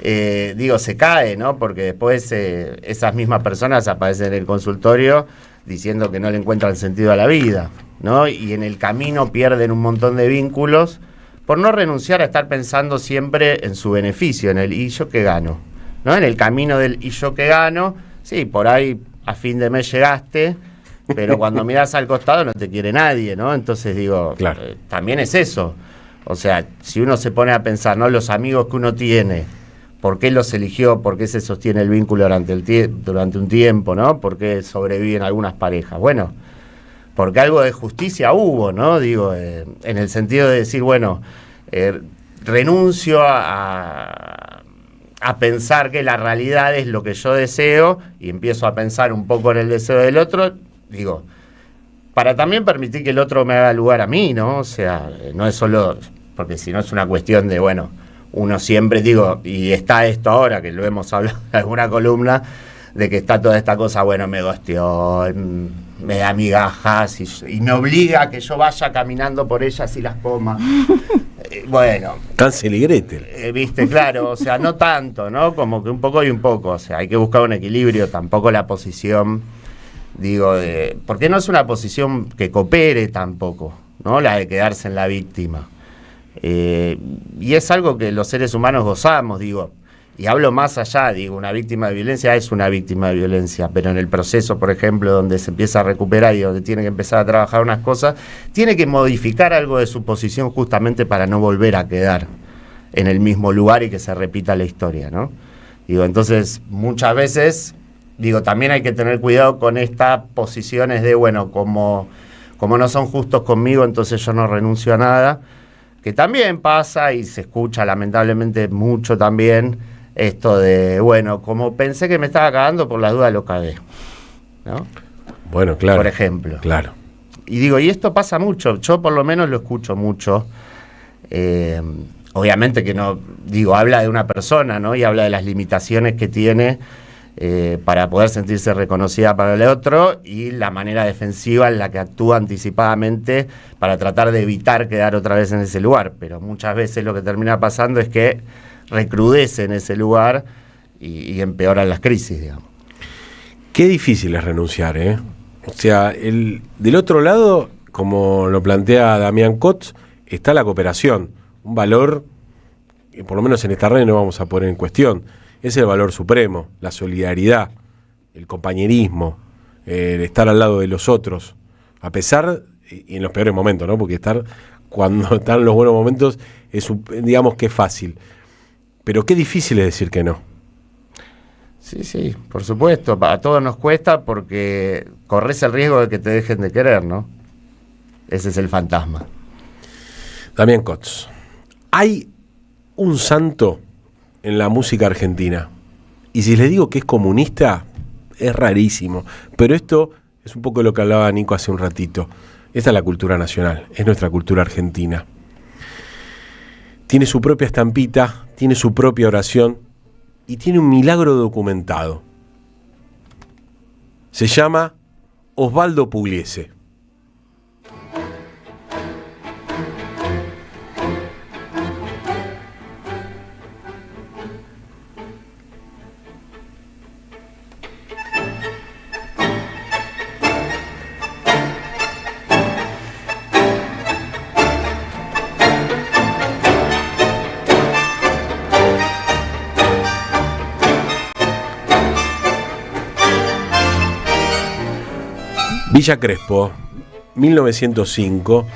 se cae, ¿no? Porque después esas mismas personas aparecen en el consultorio diciendo que no le encuentran sentido a la vida, ¿no? Y en el camino pierden un montón de vínculos por no renunciar a estar pensando siempre en su beneficio, en el ¿y yo qué gano? ¿No? En el camino del ¿y yo qué gano? Sí, por ahí a fin de mes llegaste, pero cuando mirás al costado no te quiere nadie, ¿no? Entonces también es eso. O sea, si uno se pone a pensar, ¿no? Los amigos que uno tiene, ¿por qué los eligió? ¿Por qué se sostiene el vínculo durante un tiempo, ¿no? ¿Por qué sobreviven algunas parejas? Bueno, porque algo de justicia hubo, ¿no? En el sentido de decir, bueno, renuncio a pensar que la realidad es lo que yo deseo y empiezo a pensar un poco en el deseo del otro, para también permitir que el otro me haga lugar a mí, ¿no? O sea, no es solo, porque si no es una cuestión de, bueno, uno siempre, digo, y está esto ahora, que lo hemos hablado en alguna columna, de que está toda esta cosa, bueno, me gosteó, me da migajas y me obliga a que yo vaya caminando por ellas y las coma. Bueno. Hansel y Gretel. Viste, claro, o sea, no tanto, ¿no? Como que un poco y un poco, o sea, hay que buscar un equilibrio, tampoco la posición, digo, porque no es una posición que coopere tampoco, ¿no? La de quedarse en la víctima. Y es algo que los seres humanos gozamos, digo, y hablo más allá, digo, una víctima de violencia es una víctima de violencia, pero en el proceso, por ejemplo, donde se empieza a recuperar y donde tiene que empezar a trabajar unas cosas, tiene que modificar algo de su posición justamente para no volver a quedar en el mismo lugar y que se repita la historia, ¿no? Digo, entonces, muchas veces, digo, también hay que tener cuidado con estas posiciones de, bueno, como no son justos conmigo, entonces yo no renuncio a nada, que también pasa y se escucha lamentablemente mucho también, esto de, bueno, como pensé que me estaba cagando, por las dudas lo cagué, ¿no? Bueno, claro. Por ejemplo. Claro. Y digo, y esto pasa mucho, yo por lo menos lo escucho mucho. Obviamente que no, digo, habla de una persona, ¿no? Y habla de las limitaciones que tiene para poder sentirse reconocida para el otro y la manera defensiva en la que actúa anticipadamente para tratar de evitar quedar otra vez en ese lugar. Pero muchas veces lo que termina pasando es que recrudece en ese lugar y empeoran las crisis, digamos. Qué difícil es renunciar, ¿eh? O sea, del otro lado, como lo plantea Damián Kotz, está la cooperación, un valor que por lo menos en esta red no vamos a poner en cuestión. Es el valor supremo, la solidaridad, el compañerismo, el estar al lado de los otros, a pesar, y en los peores momentos, ¿no? Porque cuando están los buenos momentos, digamos que es fácil. Pero qué difícil es decir que no. Sí, por supuesto, a todos nos cuesta porque corres el riesgo de que te dejen de querer, ¿no? Ese es el fantasma. Damián Kotz, hay un santo en la música argentina, y si les digo que es comunista, es rarísimo, pero esto es un poco lo que hablaba Nico hace un ratito. Esta es la cultura nacional, es nuestra cultura argentina. Tiene su propia estampita, tiene su propia oración y tiene un milagro documentado. Se llama Osvaldo Pugliese. Villa Crespo, 1905,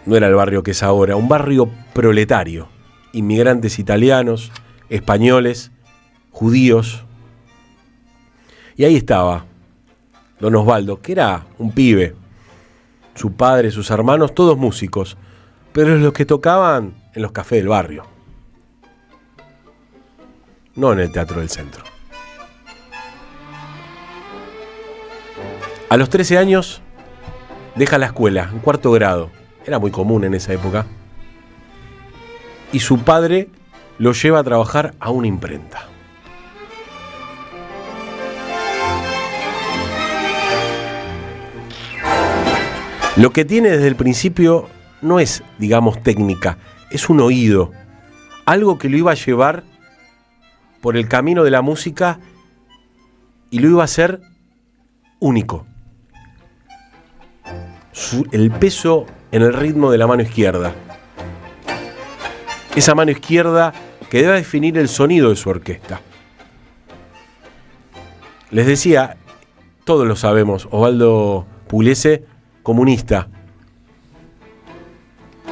no era el barrio que es ahora, un barrio proletario, inmigrantes italianos, españoles, judíos. Y ahí estaba don Osvaldo, que era un pibe, su padre, sus hermanos, todos músicos, pero los que tocaban en los cafés del barrio, no en el Teatro del Centro. A los 13 años deja la escuela, en 4º grado. Era muy común en esa época. Y su padre lo lleva a trabajar a una imprenta. Lo que tiene desde el principio no es, digamos, técnica, es un oído. Algo que lo iba a llevar por el camino de la música y lo iba a hacer único. El peso en el ritmo de la mano izquierda. Esa mano izquierda que debe definir el sonido de su orquesta. Les decía, todos lo sabemos, Osvaldo Pugliese, comunista.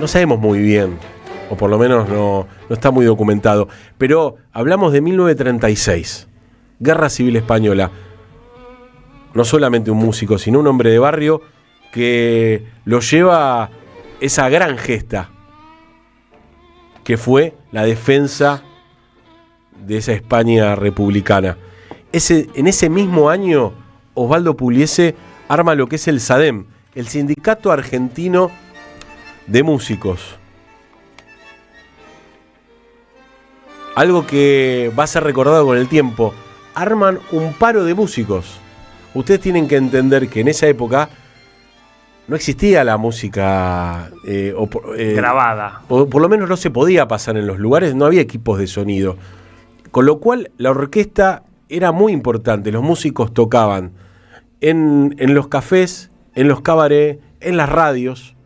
No sabemos muy bien, o por lo menos no está muy documentado, pero hablamos de 1936, Guerra Civil Española. No solamente un músico, sino un hombre de barrio que lo lleva esa gran gesta que fue la defensa de esa España republicana. En ese mismo año, Osvaldo Pugliese arma lo que es el SADEM, el Sindicato Argentino de Músicos. algo que va a ser recordado con el tiempo. Arman un paro de músicos. Ustedes tienen que entender que en esa época no existía la música grabada. O por lo menos no se podía pasar en los lugares, no había equipos de sonido. Con lo cual la orquesta era muy importante. Los músicos tocaban en los cafés, en los cabarets, en las radios.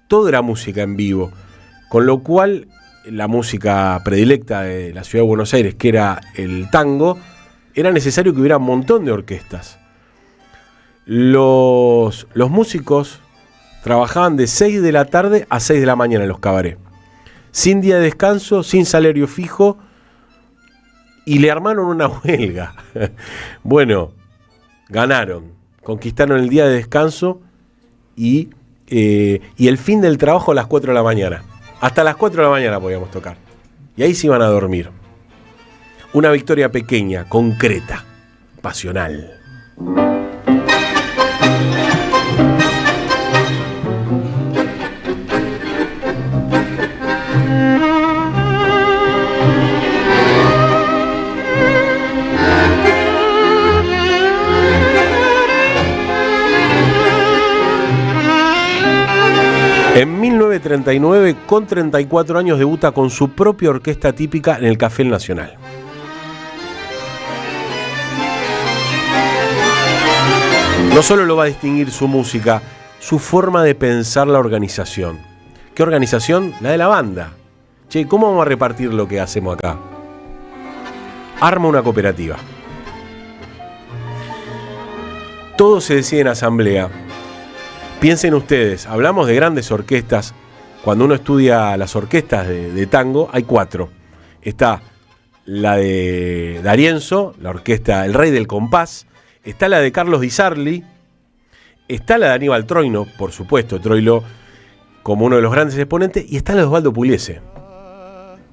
Todo era música en vivo. Con lo cual la música predilecta de la ciudad de Buenos Aires, que era el tango, era necesario que hubiera un montón de orquestas. Los músicos trabajaban de 6 de la tarde a 6 de la mañana en los cabarets, sin día de descanso, sin salario fijo, y le armaron una huelga. Bueno, ganaron, conquistaron el día de descanso y el fin del trabajo a las 4 de la mañana. Hasta las 4 de la mañana podíamos tocar. Y ahí se iban a dormir. Una victoria pequeña, concreta, pasional. En 1939, con 34 años, debuta con su propia orquesta típica en el Café El Nacional. No solo lo va a distinguir su música, su forma de pensar la organización. ¿Qué organización? La de la banda. Che, ¿cómo vamos a repartir lo que hacemos acá? Arma una cooperativa. Todo se decide en asamblea. Piensen ustedes, hablamos de grandes orquestas. Cuando uno estudia las orquestas de tango, hay 4. Está la de D'Arienzo, la orquesta El Rey del Compás. Está la de Carlos Di Sarli. Está la de Aníbal Troilo, por supuesto, Troilo como uno de los grandes exponentes. Y está la de Osvaldo Pugliese.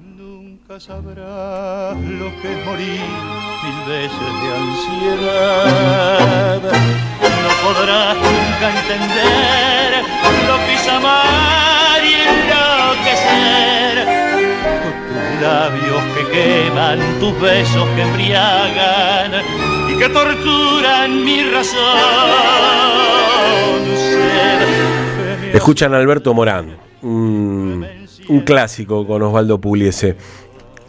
Nunca sabrás lo que es morir 1000 veces de ansiedad. No podrás nunca entender lo que es amar y enloquecer. Tus labios que queman, tus besos que embriagan y que torturan mi razón. Escuchan a Alberto Morán, un clásico con Osvaldo Pugliese.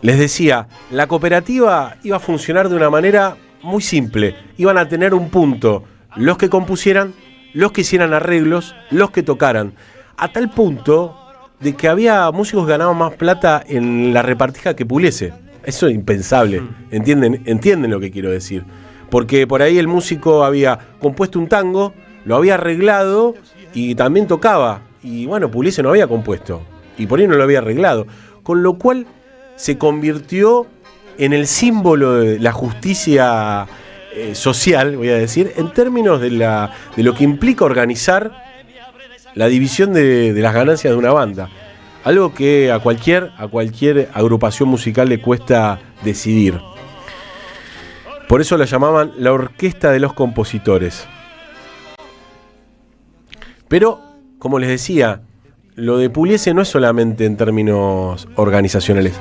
Les decía, la cooperativa iba a funcionar de una manera muy simple. Iban a tener un punto, los que compusieran, los que hicieran arreglos, los que tocaran. A tal punto de que había músicos que ganaban más plata en la repartija que Pugliese. Eso es impensable. ¿Entienden lo que quiero decir? Porque por ahí el músico había compuesto un tango, lo había arreglado y también tocaba. Y bueno, Pugliese no había compuesto. Y por ahí no lo había arreglado. Con lo cual se convirtió en el símbolo de la justicia social, voy a decir, en términos de lo que implica organizar la división de las ganancias de una banda. Algo que a cualquier agrupación musical le cuesta decidir. Por eso la llamaban la orquesta de los compositores. Pero, como les decía, lo de Pugliese no es solamente en términos organizacionales.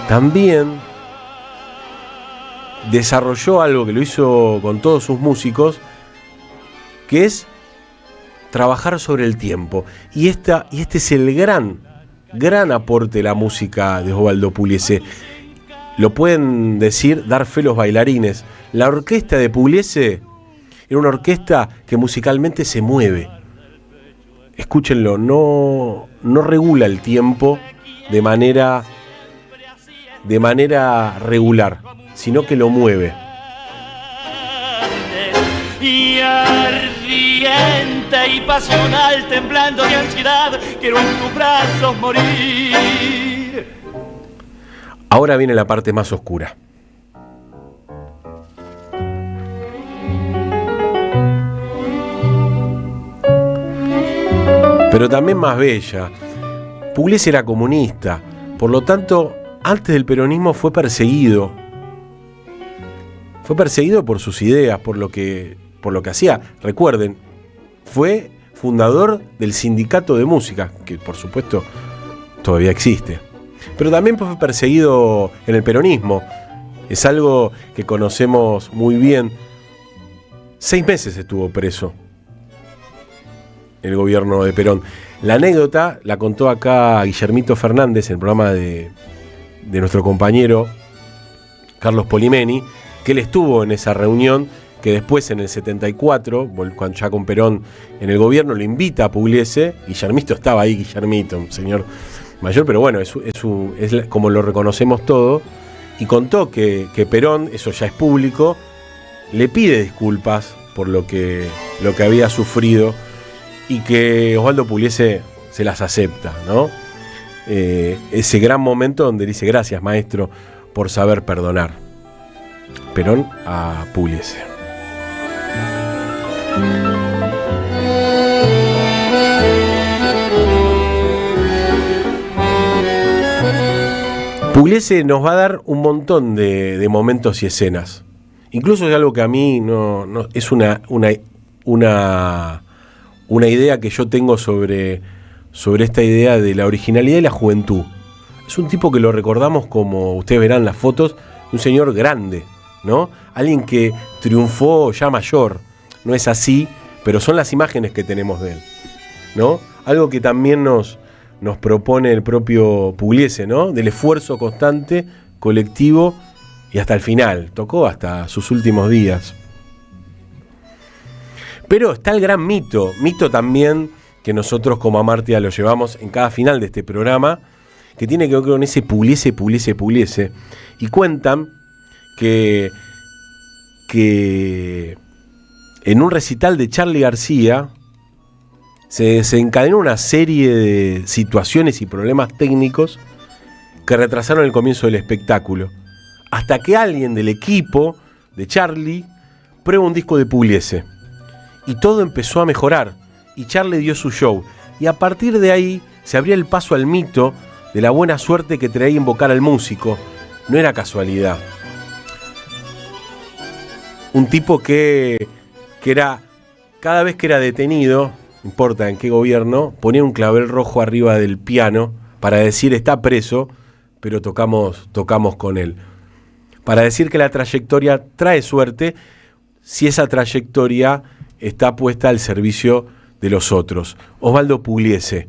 También desarrolló algo que lo hizo con todos sus músicos, que es trabajar sobre el tiempo. Y este es el gran aporte de la música de Osvaldo Pugliese. Lo pueden decir, dar fe los bailarines. La orquesta de Pugliese era una orquesta que musicalmente se mueve. Escúchenlo, no regula el tiempo de manera regular, sino que lo mueve. Y ardiente y pasional, temblando de ansiedad, quiero en tus brazos morir. Ahora viene la parte más oscura. Pero también más bella. Pugliese era comunista, por lo tanto, antes del peronismo fue perseguido. Fue perseguido por sus ideas, por lo que hacía. Recuerden, fue fundador del Sindicato de Música, que por supuesto todavía existe. pero también fue perseguido en el peronismo. Es algo que conocemos muy bien. 6 meses estuvo preso el gobierno de Perón. La anécdota la contó acá Guillermito Fernández en el programa de nuestro compañero Carlos Polimeni, que él estuvo en esa reunión, que después en el 74, cuando ya con Perón en el gobierno, lo invita a Pugliese. Guillermito estaba ahí, Guillermito, un señor mayor, pero bueno, es como lo reconocemos todo, y contó que Perón, eso ya es público, le pide disculpas por lo que había sufrido, y que Osvaldo Pugliese se las acepta, ¿no? Ese gran momento donde dice: gracias, maestro, por saber perdonar. Perón a Pugliese. Pugliese nos va a dar un montón de momentos y escenas. Incluso es algo que a mí no es una idea que yo tengo sobre esta idea de la originalidad y la juventud. Es un tipo que lo recordamos, como ustedes verán en las fotos, un señor grande, ¿no? Alguien que triunfó ya mayor. No es así, pero son las imágenes que tenemos de él, ¿no? Algo que también nos propone el propio Pugliese, ¿no? Del esfuerzo constante, colectivo, y hasta el final. Tocó hasta sus últimos días. Pero está el gran mito también, que nosotros como Amartya lo llevamos en cada final de este programa, que tiene que ver con ese Pugliese. Y cuentan que en un recital de Charly García se desencadenó una serie de situaciones y problemas técnicos que retrasaron el comienzo del espectáculo, hasta que alguien del equipo de Charly prueba un disco de Pugliese. Y todo empezó a mejorar, y Charly dio su show. Y a partir de ahí se abría el paso al mito de la buena suerte que traía invocar al músico. No era casualidad. Un tipo que era, cada vez que era detenido, no importa en qué gobierno, ponía un clavel rojo arriba del piano para decir: está preso, pero tocamos con él. Para decir que la trayectoria trae suerte si esa trayectoria está puesta al servicio de los otros. Osvaldo Pugliese.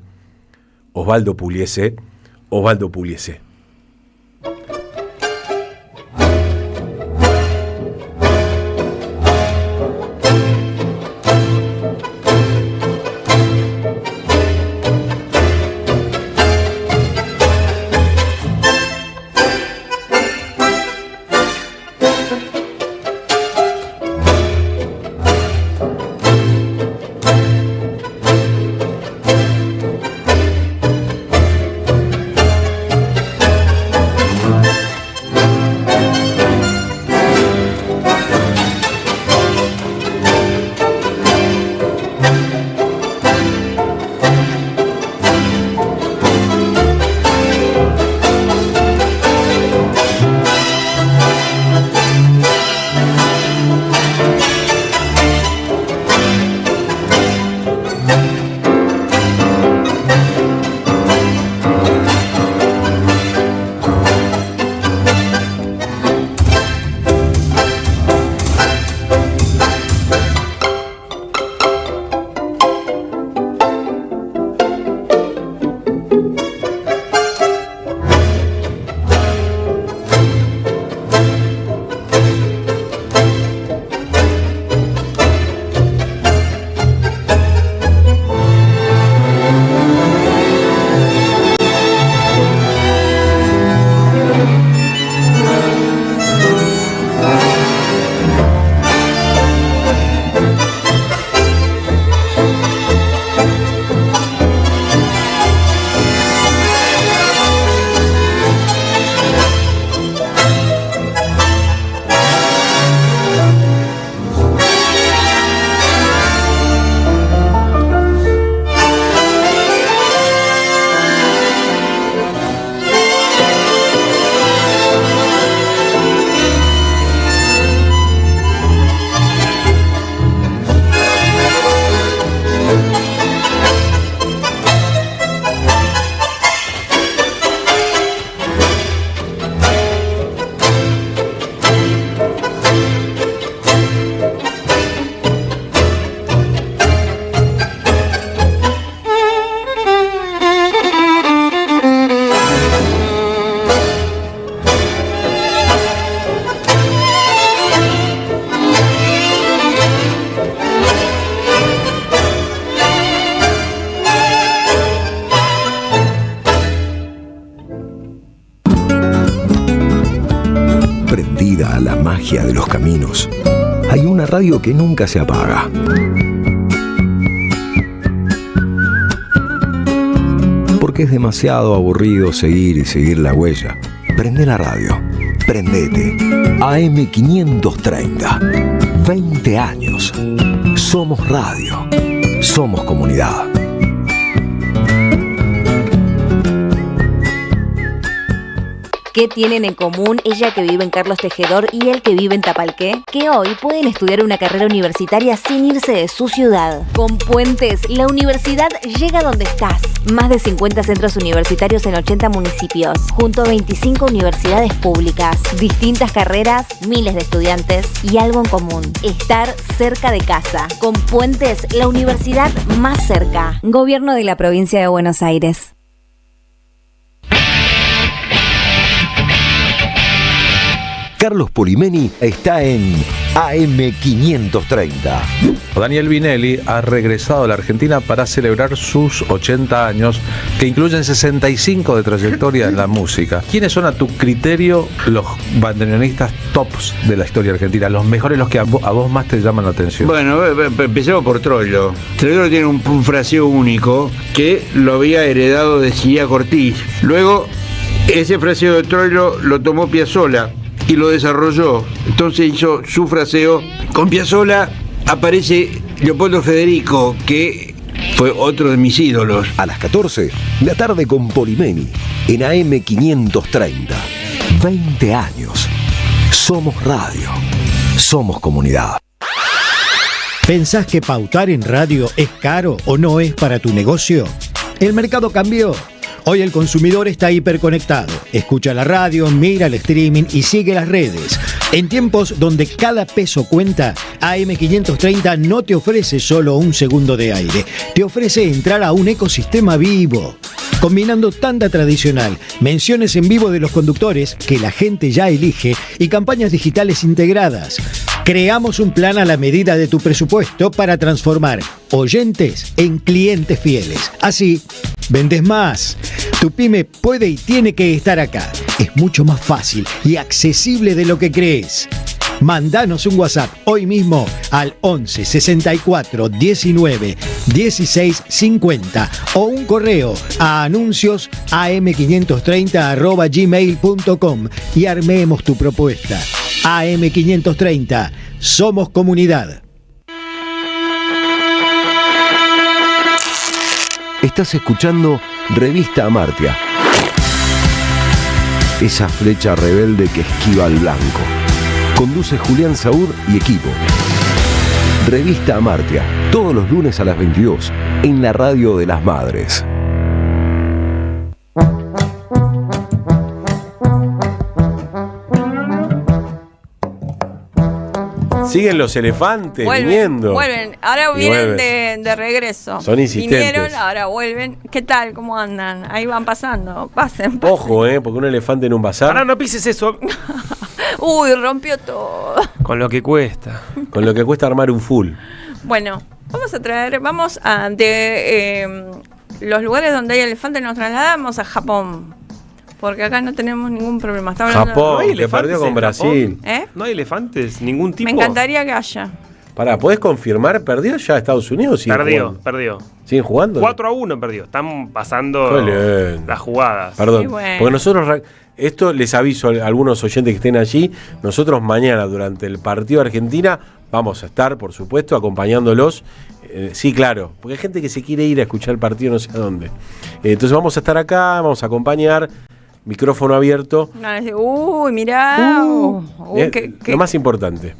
magia de los caminos, hay una radio que nunca se apaga. Porque es demasiado aburrido seguir y seguir la huella. Prende la radio. Prendete. AM530. 20 años. Somos radio. Somos comunidad. ¿Qué tienen en común ella que vive en Carlos Tejedor y él que vive en Tapalqué? Que hoy pueden estudiar una carrera universitaria sin irse de su ciudad. Con Puentes, la universidad llega donde estás. Más de 50 centros universitarios en 80 municipios, junto a 25 universidades públicas, distintas carreras, miles de estudiantes y algo en común: estar cerca de casa. Con Puentes, la universidad más cerca. Gobierno de la Provincia de Buenos Aires. Carlos Polimeni está en AM530. Daniel Vinelli ha regresado a la Argentina para celebrar sus 80 años, que incluyen 65 de trayectoria en la música. ¿Quiénes son a tu criterio los bandoneonistas tops de la historia argentina? Los mejores, los que a vos más te llaman la atención. Bueno, empecemos por Troilo. Troilo tiene un fraseo único que lo había heredado de Silvia Cortís. Luego, ese fraseo de Troilo lo tomó Piazzolla y lo desarrolló. Entonces hizo su fraseo. Con Piazzolla aparece Leopoldo Federico, que fue otro de mis ídolos. A las 14, la tarde con Polimeni en AM530. 20 años. Somos radio. Somos comunidad. ¿Pensás que pautar en radio es caro o no es para tu negocio? El mercado cambió. Hoy el consumidor está hiperconectado. Escucha la radio, mira el streaming y sigue las redes. En tiempos donde cada peso cuenta, AM530 no te ofrece solo un segundo de aire. Te ofrece entrar a un ecosistema vivo, combinando tanda tradicional, menciones en vivo de los conductores que la gente ya elige y campañas digitales integradas. Creamos un plan a la medida de tu presupuesto para transformar oyentes en clientes fieles. Así, vendes más. Tu pyme puede y tiene que estar acá. Es mucho más fácil y accesible de lo que crees. Mandanos un WhatsApp hoy mismo al 11 64 19 16 50 o un correo a anuncios am530@gmail.com y armemos tu propuesta. AM530, somos comunidad. Estás escuchando Revista Amartya. Esa flecha rebelde que esquiva al blanco. Conduce Julián Saúr y equipo. Revista Amartya, todos los lunes a las 22, en la radio de las madres. Siguen los elefantes viniendo. Vuelven, ahora vienen de regreso. Son insistentes. Vinieron, ahora vuelven. ¿Qué tal? ¿Cómo andan? Ahí van pasando. Pasen. Ojo, porque un elefante en un bazar. Ahora no pises eso. Uy, rompió todo. Con lo que cuesta. Con lo que cuesta armar un full. Bueno, vamos a los lugares donde hay elefantes, nos trasladamos a Japón. Porque acá no tenemos ningún problema. Japón, que perdió con Brasil. ¿No hay elefantes? ¿Ningún tipo? Me encantaría que haya. Pará, ¿podés confirmar? ¿Perdió ya Estados Unidos? Perdió. ¿Siguen jugando? 4-1 perdió. Están pasando las jugadas. Perdón. Sí, bueno. Porque nosotros, esto les aviso a algunos oyentes que estén allí, nosotros mañana durante el partido de Argentina vamos a estar, por supuesto, acompañándolos. Sí, claro, porque hay gente que se quiere ir a escuchar el partido no sé a dónde. Entonces vamos a estar acá, vamos a acompañar. Micrófono abierto. Uy, mirá. Lo más importante.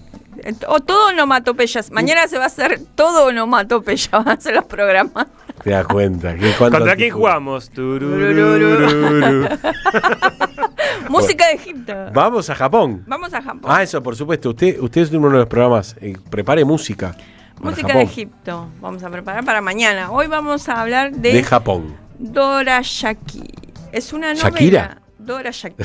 Todo onomatopeyas. Mañana se va a hacer todo onomatopeya. Van a ser los programas. Te das cuenta. ¿Contra quién jugamos? Música de Egipto. Vamos a Japón. Eso, por supuesto. Usted es uno de los programas. Prepare música. Música de Egipto. Vamos a preparar para mañana. Hoy vamos a hablar de Japón. Dorayaki. Es una novela. ¿Shakira? Dorayaki.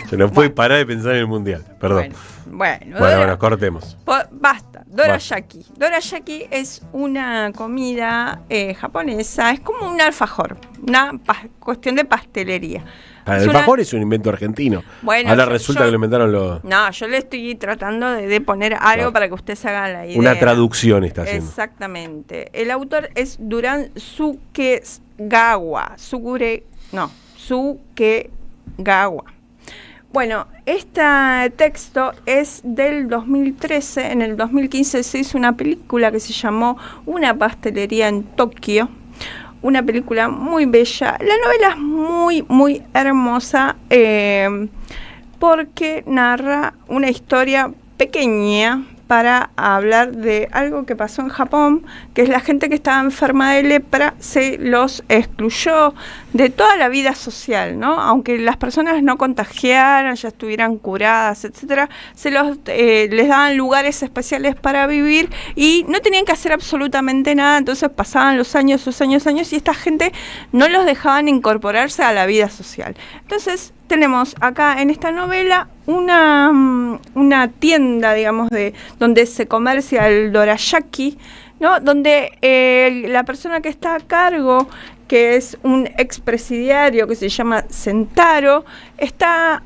Se nos puede parar de pensar en el mundial. Perdón. Bueno, cortemos. Basta. Dorayaki. Dorayaki es una comida japonesa. Es como un alfajor. Una cuestión de pastelería. El alfajor es un invento argentino. Bueno, ahora resulta que lo inventaron los... No, yo le estoy tratando de poner algo para que usted se haga la idea. Una traducción está haciendo. Exactamente. El autor es Duran Sukegawa. Sukegawa. Bueno, este texto es del 2013. En el 2015 se hizo una película que se llamó Una pastelería en Tokio. Una película muy bella. La novela es muy, muy hermosa porque narra una historia pequeña para hablar de algo que pasó en Japón, que es la gente que estaba enferma de lepra, se los excluyó de toda la vida social, ¿no? Aunque las personas no contagiaran, ya estuvieran curadas, etcétera, les daban lugares especiales para vivir y no tenían que hacer absolutamente nada. Entonces pasaban los años, y esta gente no los dejaban incorporarse a la vida social. Entonces tenemos acá en esta novela una tienda, digamos, donde se comercia el dorayaki, ¿no? Donde la persona que está a cargo, que es un expresidiario que se llama Sentaro, está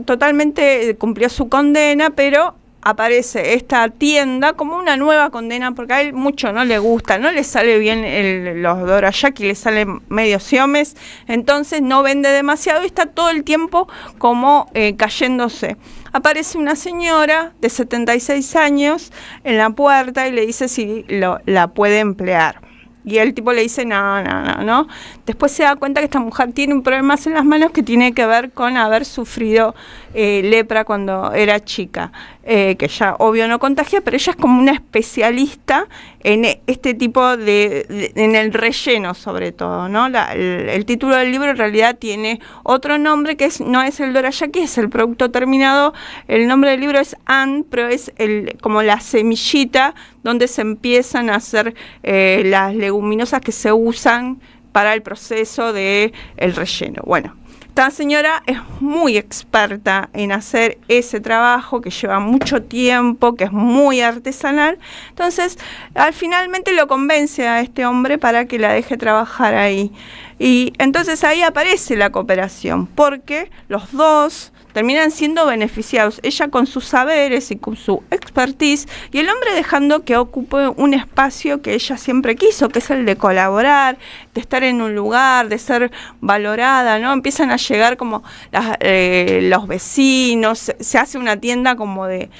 totalmente cumplió su condena, pero aparece esta tienda como una nueva condena porque a él mucho no le gusta, no le sale bien los dorayaki, le salen medio siomes, entonces no vende demasiado y está todo el tiempo como cayéndose. Aparece una señora de 76 años en la puerta y le dice si la puede emplear. Y el tipo le dice, no. Después se da cuenta que esta mujer tiene un problema en las manos que tiene que ver con haber sufrido lepra cuando era chica, que ya obvio no contagia, pero ella es como una especialista en este tipo en el relleno sobre todo, ¿no? El título del libro en realidad tiene otro nombre que no es el dorayaki, es el producto terminado. El nombre del libro es An, pero es como la semillita donde se empiezan a hacer las leguminosas que se usan para el proceso del relleno. Bueno, esta señora es muy experta en hacer ese trabajo que lleva mucho tiempo, que es muy artesanal. Entonces, finalmente lo convence a este hombre para que la deje trabajar ahí. Y entonces ahí aparece la cooperación, porque los dos terminan siendo beneficiados, ella con sus saberes y con su expertise, y el hombre dejando que ocupe un espacio que ella siempre quiso, que es el de colaborar, de estar en un lugar, de ser valorada, ¿no? Empiezan a llegar como los vecinos, se hace una tienda como de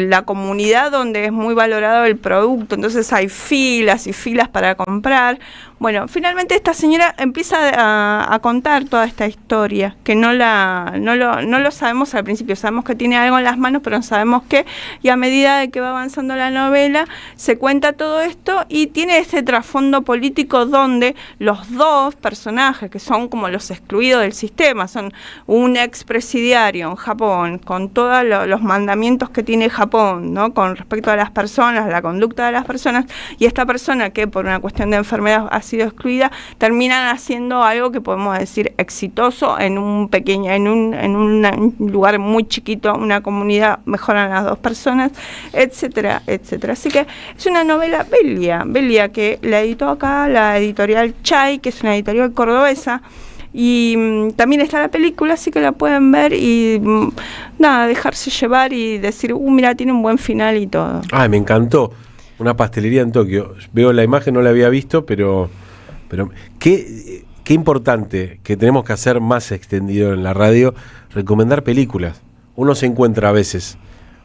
la comunidad donde es muy valorado el producto, entonces hay filas y filas para comprar. Bueno, finalmente esta señora empieza a contar toda esta historia, que no lo sabemos al principio, sabemos que tiene algo en las manos, pero no sabemos qué, y a medida de que va avanzando la novela, se cuenta todo esto y tiene este trasfondo político donde los dos personajes, que son como los excluidos del sistema, son un expresidiario en Japón, con todos los mandamientos que tiene Japón, ¿no? Con respecto a las personas, la conducta de las personas, y esta persona que por una cuestión de enfermedad ha sido excluida, terminan haciendo algo que podemos decir exitoso en un lugar muy chiquito, una comunidad, mejoran las dos personas, etcétera, etcétera. Así que es una novela bella que la editó acá la editorial Chay, que es una editorial cordobesa, y también está la película, así que la pueden ver y dejarse llevar y decir, mira, tiene un buen final y todo. Ay, me encantó. Una pastelería en Tokio. Veo la imagen, no la había visto, pero qué importante que tenemos que hacer más extendido en la radio, recomendar películas. Uno se encuentra a veces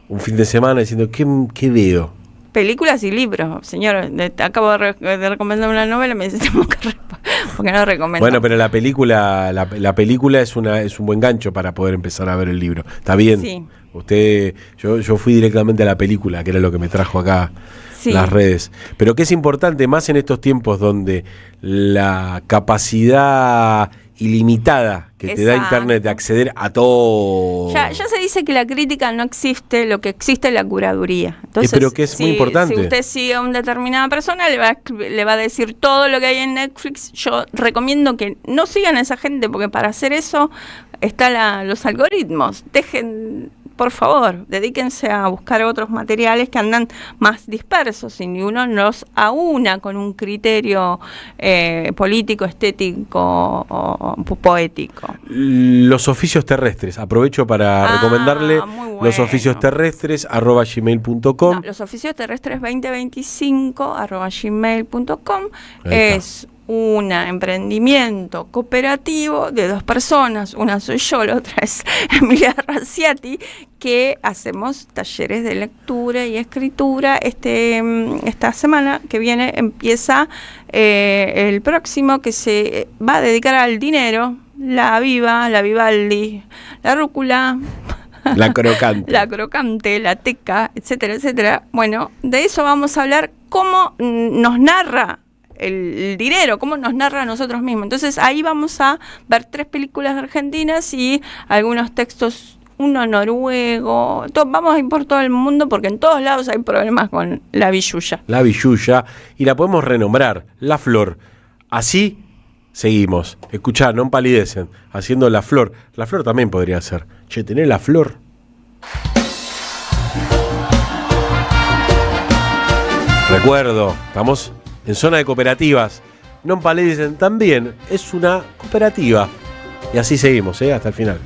un fin de semana diciendo, ¿qué veo? Películas y libros, señor. Acabo de recomendar una novela, me dice, porque no recomiendo. Bueno, pero la película es un buen gancho para poder empezar a ver el libro. Está bien. Sí. Yo fui directamente a la película, que era lo que me trajo acá. Sí. Las redes, pero que es importante más en estos tiempos donde la capacidad ilimitada que te da Internet, de acceder a todo. Ya se dice que la crítica no existe, lo que existe es la curaduría. Entonces, pero que es muy importante. Si usted sigue a una determinada persona, le va a decir todo lo que hay en Netflix. Yo recomiendo que no sigan a esa gente, porque para hacer eso están los algoritmos. Dejen, por favor, dedíquense a buscar otros materiales que andan más dispersos, y uno los aúna con un criterio político, estético o poético. Los oficios terrestres, aprovecho para recomendarle los oficios terrestres @gmail.com. No, los oficios terrestres 2025 @gmail.com es un emprendimiento cooperativo de 2 personas, una soy yo, la otra es Emilia Razziati, que hacemos talleres de lectura y escritura. Esta semana que viene empieza el próximo, que se va a dedicar al dinero, la Viva, la Vivaldi, la Rúcula, la crocante, la teca, etcétera, etcétera. Bueno, de eso vamos a hablar, cómo nos narra el dinero, cómo nos narra a nosotros mismos. Entonces ahí vamos a ver 3 películas argentinas y algunos textos, uno noruego, vamos a ir por todo el mundo, porque en todos lados hay problemas con la billulla. La billulla, y la podemos renombrar, La Flor. Así seguimos. Escuchá, no empalidecen, haciendo La Flor. La Flor también podría ser. Che, ¿tenés La Flor? Recuerdo, estamos en zona de cooperativas. No empalidecen, también es una cooperativa. Y así seguimos, hasta el final.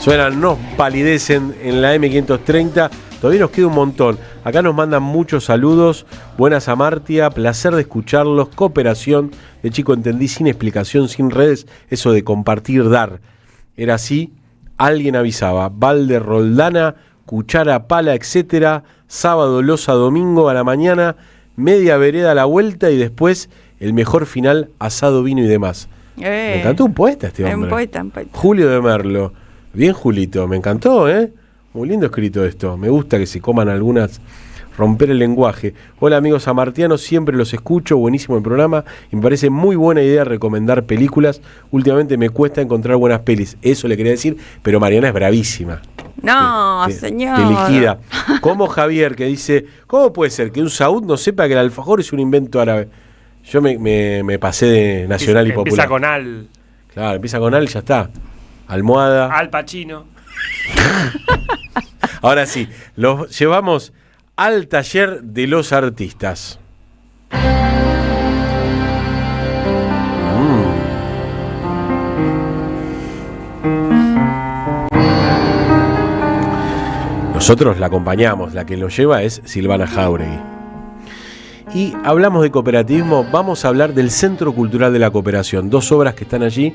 Suenan, nos palidecen en la M530. Todavía nos queda un montón. Acá nos mandan muchos saludos. Buenas a Martia, placer de escucharlos. Cooperación. De chico entendí sin explicación, sin redes, eso de compartir, dar. Era así, alguien avisaba. Balde, Roldana, cuchara, pala, etcétera. Sábado, loza, domingo a la mañana. media vereda a la vuelta y después el mejor final, asado, vino y demás. Me encantó, un poeta este hombre. Un poeta. Julio de Merlo. Bien, Julito, me encantó, ¿eh? Muy lindo escrito esto. Me gusta que se coman algunas, romper el lenguaje. Hola amigos amartianos, siempre los escucho, buenísimo el programa. Y me parece muy buena idea recomendar películas. Últimamente me cuesta encontrar buenas pelis. Eso le quería decir, pero Mariana es bravísima. No, señor. Te liquida. Como Javier, que dice, ¿cómo puede ser que un saúd no sepa que el alfajor es un invento árabe? Yo me pasé de nacional y popular. Empieza con al. Claro, empieza con al y ya está. Almohada. Al Pacino. Ahora sí, los llevamos al taller de los artistas. Nosotros la acompañamos, la que lo lleva es Silvana Jauregui. Y hablamos de cooperativismo, vamos a hablar del Centro Cultural de la Cooperación, 2 obras que están allí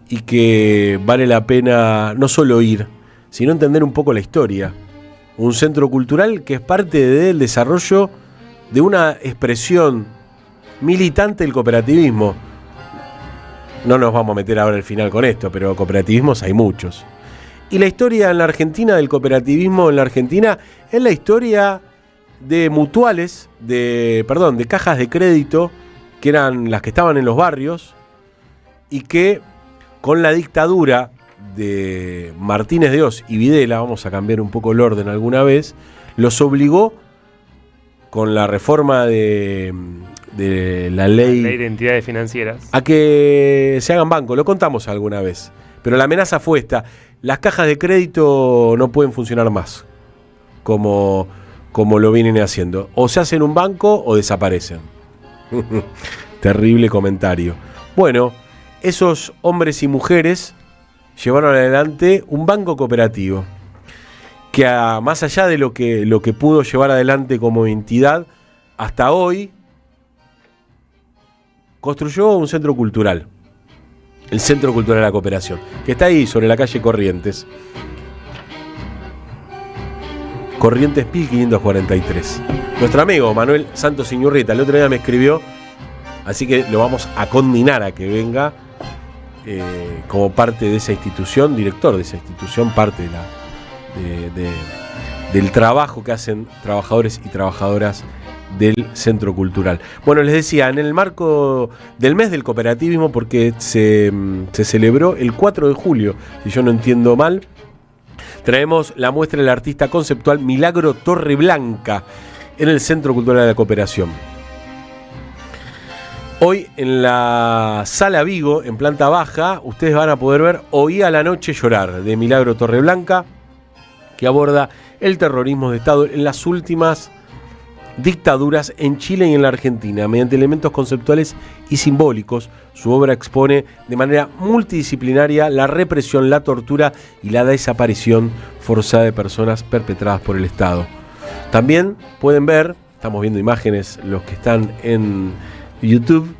y que vale la pena no solo ir, sino entender un poco la historia. Un centro cultural que es parte del desarrollo de una expresión militante del cooperativismo. No nos vamos a meter ahora al final con esto, pero cooperativismos hay muchos. Y la historia en la Argentina del cooperativismo en la Argentina es la historia de mutuales, de cajas de crédito, que eran las que estaban en los barrios y que con la dictadura de Martínez de Hoz y Videla, vamos a cambiar un poco el orden alguna vez, los obligó con la reforma de la ley de entidades financieras a que se hagan banco. Lo contamos alguna vez, pero la amenaza fue esta: las cajas de crédito no pueden funcionar más como lo vienen haciendo. O se hacen un banco o desaparecen. Terrible comentario. Bueno, esos hombres y mujeres llevaron adelante un banco cooperativo que más allá de lo que pudo llevar adelante como entidad hasta hoy, construyó un centro cultural, el Centro Cultural de la Cooperación, que está ahí sobre la calle Corrientes 1543. Nuestro amigo Manuel Santos Iñurrieta el otro día me escribió, así que lo vamos a condinar a que venga como parte de esa institución, director de esa institución, parte del trabajo que hacen trabajadores y trabajadoras del Centro Cultural. Bueno, les decía, en el marco del mes del cooperativismo, porque se celebró el 4 de julio, si yo no entiendo mal, traemos la muestra del artista conceptual Milagro Torreblanca en el Centro Cultural de la Cooperación. Hoy en la Sala Vigo, en planta baja, ustedes van a poder ver Oí a la noche llorar, de Milagro Torreblanca, que aborda el terrorismo de Estado en las últimas dictaduras en Chile y en la Argentina. Mediante elementos conceptuales y simbólicos, su obra expone de manera multidisciplinaria la represión, la tortura y la desaparición forzada de personas perpetradas por el Estado. También pueden ver, estamos viendo imágenes los que están en YouTube,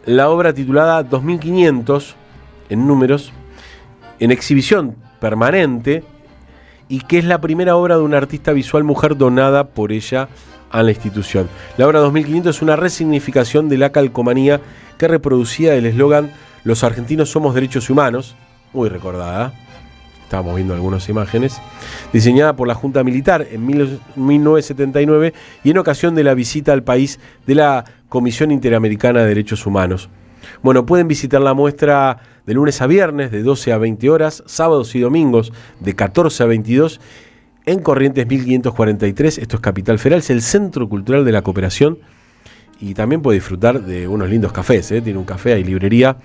la obra titulada 2500 en números, en exhibición permanente, y que es la primera obra de una artista visual mujer donada por ella a la institución. La obra 2500 es una resignificación de la calcomanía que reproducía el eslogan "Los argentinos somos derechos humanos", muy recordada, estábamos viendo algunas imágenes, diseñada por la Junta Militar en 1979 y en ocasión de la visita al país de la Comisión Interamericana de Derechos Humanos. Bueno, pueden visitar la muestra de lunes a viernes de 12 a 20 horas, sábados y domingos de 14 a 22 en Corrientes 1543, esto es Capital Federal, es el Centro Cultural de la Cooperación, y también puede disfrutar de unos lindos cafés, tiene un café, hay librería,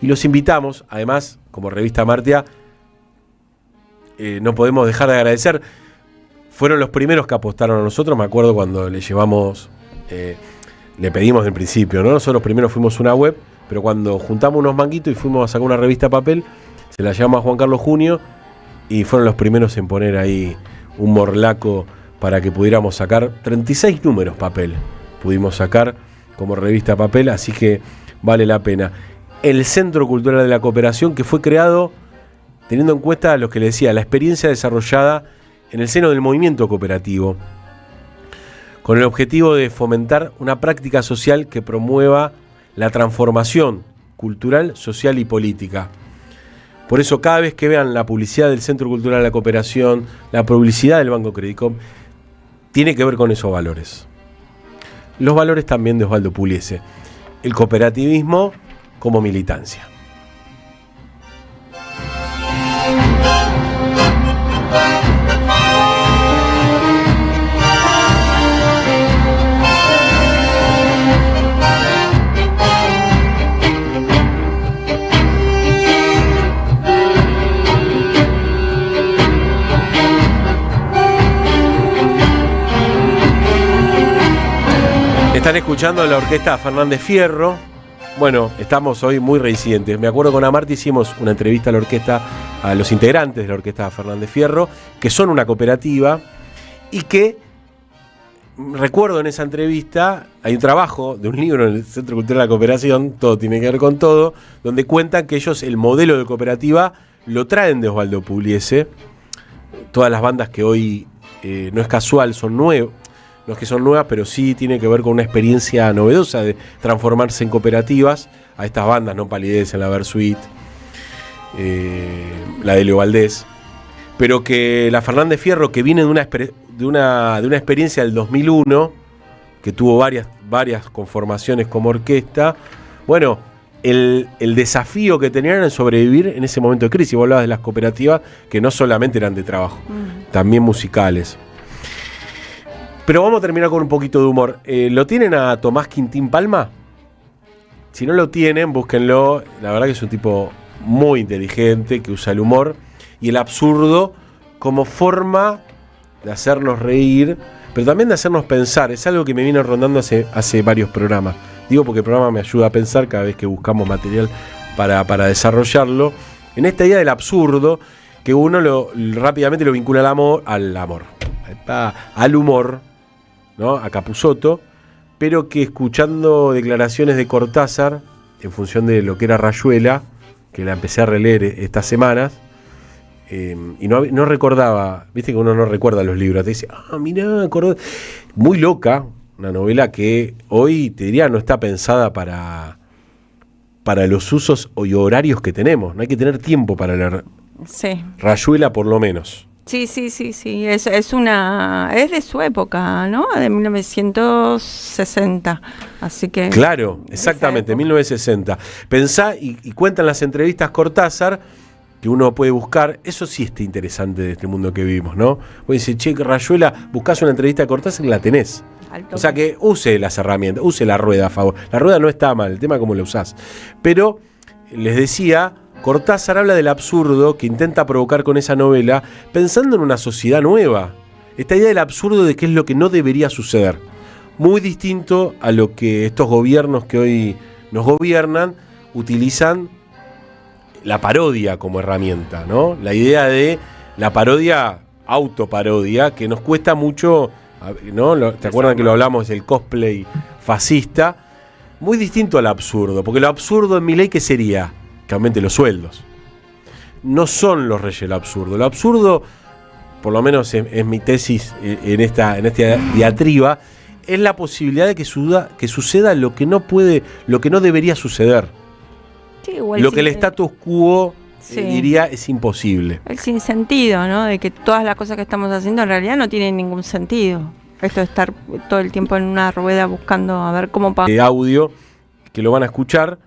y los invitamos, además, como Revista Amartya, no podemos dejar de agradecer, fueron los primeros que apostaron a nosotros, me acuerdo cuando le llevamos, le pedimos del principio, ¿no? Nosotros primero fuimos una web, pero cuando juntamos unos manguitos y fuimos a sacar una revista papel, se la llevamos a Juan Carlos Junio, y fueron los primeros en poner ahí un morlaco para que pudiéramos sacar 36 números papel. Pudimos sacar como revista papel, así que vale la pena. El Centro Cultural de la Cooperación, que fue creado teniendo en cuenta lo que le decía, la experiencia desarrollada en el seno del movimiento cooperativo, con el objetivo de fomentar una práctica social que promueva la transformación cultural, social y política. Por eso cada vez que vean la publicidad del Centro Cultural de la Cooperación, la publicidad del Banco Credicop, tiene que ver con esos valores. Los valores también de Osvaldo Pugliese. El cooperativismo como militancia. Están escuchando la orquesta Fernández Fierro. Bueno, estamos hoy muy reincidentes. Me acuerdo con Amarty hicimos una entrevista a la orquesta, a los integrantes de la orquesta Fernández Fierro, que son una cooperativa y que, recuerdo en esa entrevista, hay un trabajo de un libro en el Centro Cultural de la Cooperación, todo tiene que ver con todo, donde cuentan que ellos el modelo de cooperativa lo traen de Osvaldo Pugliese. Todas las bandas que hoy no es casual, son nuevas. No es que son nuevas, pero sí tiene que ver con una experiencia novedosa de transformarse en cooperativas. A estas bandas, No Palidez, en la Versuit, la de Leo Valdés. Pero que la Fernández Fierro, que viene de una experiencia del 2001, que tuvo varias conformaciones como orquesta, bueno, el desafío que tenían era sobrevivir en ese momento de crisis. Vos hablabas de las cooperativas que no solamente eran de trabajo, también musicales. Pero vamos a terminar con un poquito de humor. ¿Lo tienen a Tomás Quintín Palma? Si no lo tienen, búsquenlo. La verdad que es un tipo muy inteligente, que usa el humor y el absurdo como forma de hacernos reír, pero también de hacernos pensar. Es algo que me viene rondando hace varios programas. Digo porque el programa me ayuda a pensar cada vez que buscamos material para desarrollarlo. En esta idea del absurdo, que uno rápidamente lo vincula al humor, ¿no? A Capusotto, pero que escuchando declaraciones de Cortázar, en función de lo que era Rayuela, que la empecé a releer estas semanas, y no recordaba, viste que uno no recuerda los libros, te dice, mirá, muy loca, una novela que hoy, te diría, no está pensada para los usos y horarios que tenemos, no hay que tener tiempo para leer Rayuela por lo menos. Sí, es de su época, ¿no? De 1960, así que... Claro, exactamente, 1960. Pensá, y cuentan las entrevistas Cortázar, que uno puede buscar, eso sí está interesante de este mundo que vivimos, ¿no? Vos decís, che, Rayuela, buscás una entrevista de Cortázar y la tenés. O sea que use las herramientas, use la rueda a favor. La rueda no está mal, el tema es cómo la usás. Pero, les decía... Cortázar habla del absurdo que intenta provocar con esa novela, pensando en una sociedad nueva. Esta idea del absurdo de qué es lo que no debería suceder. Muy distinto a lo que estos gobiernos que hoy nos gobiernan utilizan la parodia como herramienta, ¿no? La idea de la parodia, autoparodia, que nos cuesta mucho, ¿no? ¿Te acuerdan que lo hablamos del cosplay fascista? Muy distinto al absurdo, porque lo absurdo en Milei, ¿qué sería? Que aumente los sueldos. No son los reyes el absurdo. Lo absurdo, por lo menos es mi tesis en esta diatriba, es la posibilidad de que suceda lo que no debería suceder. Sí, lo que el status quo diría es imposible. El sinsentido, ¿no? De que todas las cosas que estamos haciendo en realidad no tienen ningún sentido. Esto de estar todo el tiempo en una rueda buscando a ver cómo pasa. De audio, que lo van a escuchar,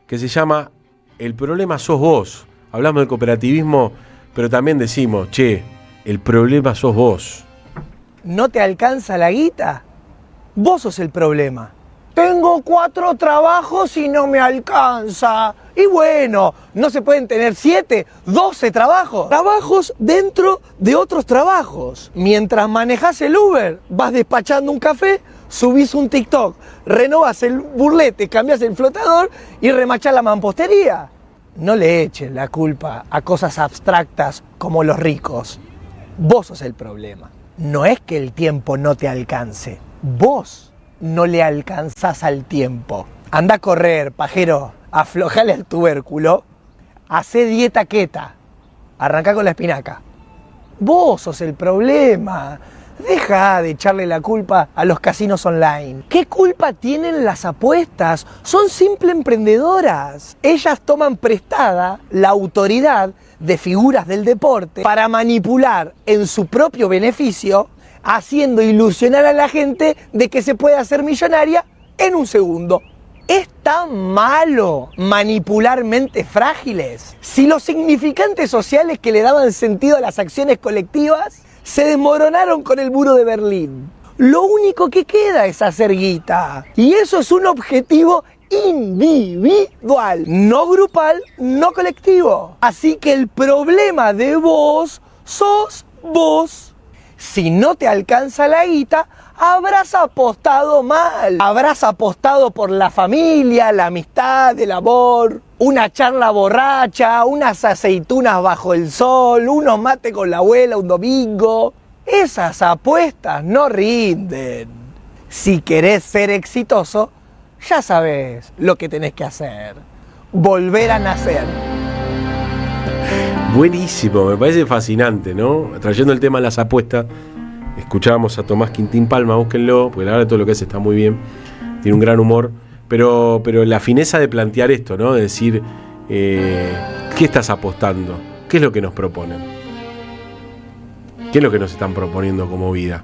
que se llama El problema sos vos. Hablamos del cooperativismo, pero también decimos, che, el problema sos vos. ¿No te alcanza la guita? Vos sos el problema. Tengo 4 trabajos y no me alcanza. Y bueno, ¿no se pueden tener 7, 12 trabajos? Trabajos dentro de otros trabajos. Mientras manejás el Uber, vas despachando un café, subís un TikTok, renovás el burlete, cambiás el flotador y remachás la mampostería. No le echen la culpa a cosas abstractas como los ricos. Vos sos el problema. No es que el tiempo no te alcance. Vos no le alcanzás al tiempo. Anda a correr, pajero. Aflojale al tubérculo. Hacé dieta queta. Arrancá con la espinaca. Vos sos el problema. Deja de echarle la culpa a los casinos online. ¿Qué culpa tienen las apuestas? Son simples emprendedoras. Ellas toman prestada la autoridad de figuras del deporte para manipular en su propio beneficio, haciendo ilusionar a la gente de que se puede hacer millonaria en un segundo. ¿Es tan malo manipular mentes frágiles? Si los significantes sociales que le daban sentido a las acciones colectivas se desmoronaron con el muro de Berlín, lo único que queda es hacer guita. Y eso es un objetivo individual, no grupal, no colectivo. Así que el problema de vos sos vos. Si no te alcanza la guita, habrás apostado mal. Habrás apostado por la familia, la amistad, el amor, una charla borracha, unas aceitunas bajo el sol, unos mate con la abuela un domingo. Esas apuestas no rinden. Si querés ser exitoso, ya sabés lo que tenés que hacer. Volver a nacer. Buenísimo, me parece fascinante, ¿no? Trayendo el tema de las apuestas, escuchábamos a Tomás Quintín Palma, búsquenlo, porque la verdad todo lo que hace está muy bien, tiene un gran humor, pero la fineza de plantear esto, ¿no? De decir, ¿qué estás apostando? ¿Qué es lo que nos proponen? ¿Qué es lo que nos están proponiendo como vida?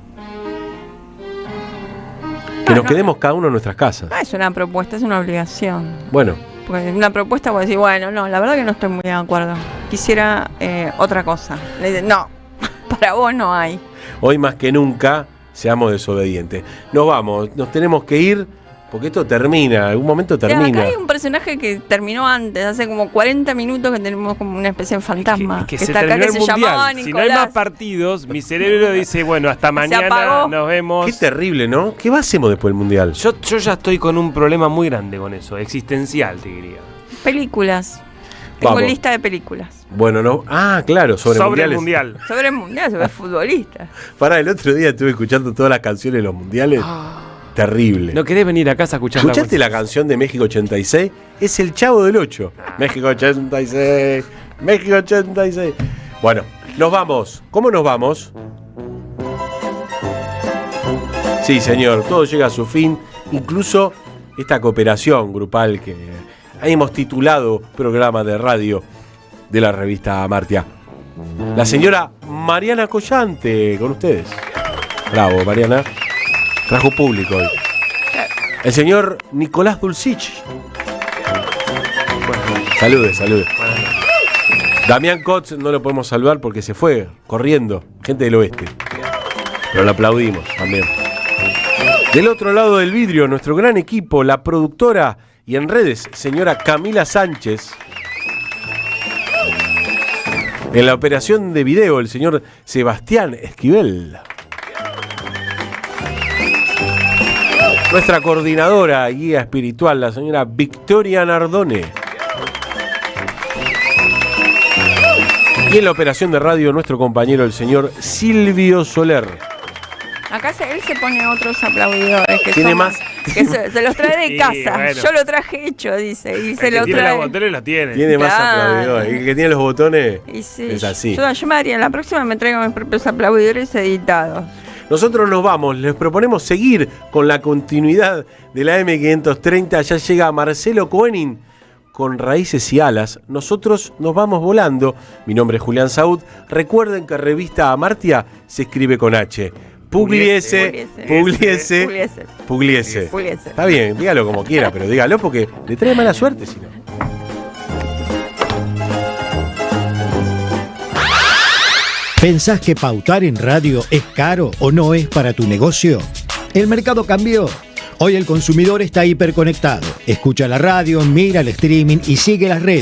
Que nos quedemos cada uno en nuestras casas. No es una propuesta, es una obligación. Bueno. Porque una propuesta puede decir, bueno, no, la verdad que no estoy muy de acuerdo. Quisiera otra cosa. Le dicen, no, para vos no hay. Hoy más que nunca, seamos desobedientes. Nos vamos, nos tenemos que ir, porque esto termina, en algún momento termina. Acá hay un personaje que terminó antes, hace como 40 minutos que tenemos como una especie de fantasma. Que está acá, que se llamaba Nicolás. Si no hay más partidos, mi cerebro dice, bueno, hasta mañana nos vemos. Qué terrible, ¿no? ¿Qué hacemos después del Mundial? Yo ya estoy con un problema muy grande con eso, existencial, te diría. Películas. Tengo lista de películas. Bueno, no. Ah, claro, sobre mundiales. El mundial. Sobre el mundial, sobre futbolistas. Pará, el otro día estuve escuchando todas las canciones de los mundiales. Terrible. ¿No querés venir a casa a escuchar? ¿Escuchaste la canción de México 86? Es el Chavo del 8. México 86. México 86. Bueno, nos vamos. ¿Cómo nos vamos? Sí, señor, todo llega a su fin. Incluso esta cooperación grupal que hemos titulado programa de radio de la revista Amartya. La señora Mariana Collante con ustedes. Bravo, Mariana. Trajo público hoy. El señor Nicolás Dulcich. Saludes. Damián Kotz no lo podemos saludar porque se fue corriendo. Gente del oeste. Pero lo aplaudimos también. Del otro lado del vidrio, nuestro gran equipo, la productora y en redes, señora Camila Sánchez. En la operación de video, el señor Sebastián Esquivel. Nuestra coordinadora y guía espiritual, la señora Victoria Nardone. Y en la operación de radio, nuestro compañero, el señor Silvio Soler. Acá él se pone otros aplaudidores que tiene más. Que se los trae de casa. Bueno. Yo lo traje hecho, dice. Y se el lo que tiene trae. los botones lo tiene. Tiene más aplaudidores. El que tiene los botones es así. Yo me haría, la próxima me traigo mis propios aplaudidores editados. Nosotros nos vamos, les proponemos seguir con la continuidad de la M530. Ya llega Marcelo Koenig con Raíces y Alas. Nosotros nos vamos volando. Mi nombre es Julián Saúd. Recuerden que Revista Amartya se escribe con H. Pugliese. Está bien, dígalo como quiera, pero dígalo porque le trae mala suerte si no. ¿Pensás que pautar en radio es caro o no es para tu negocio? El mercado cambió. Hoy el consumidor está hiperconectado. Escucha la radio, mira el streaming y sigue las redes.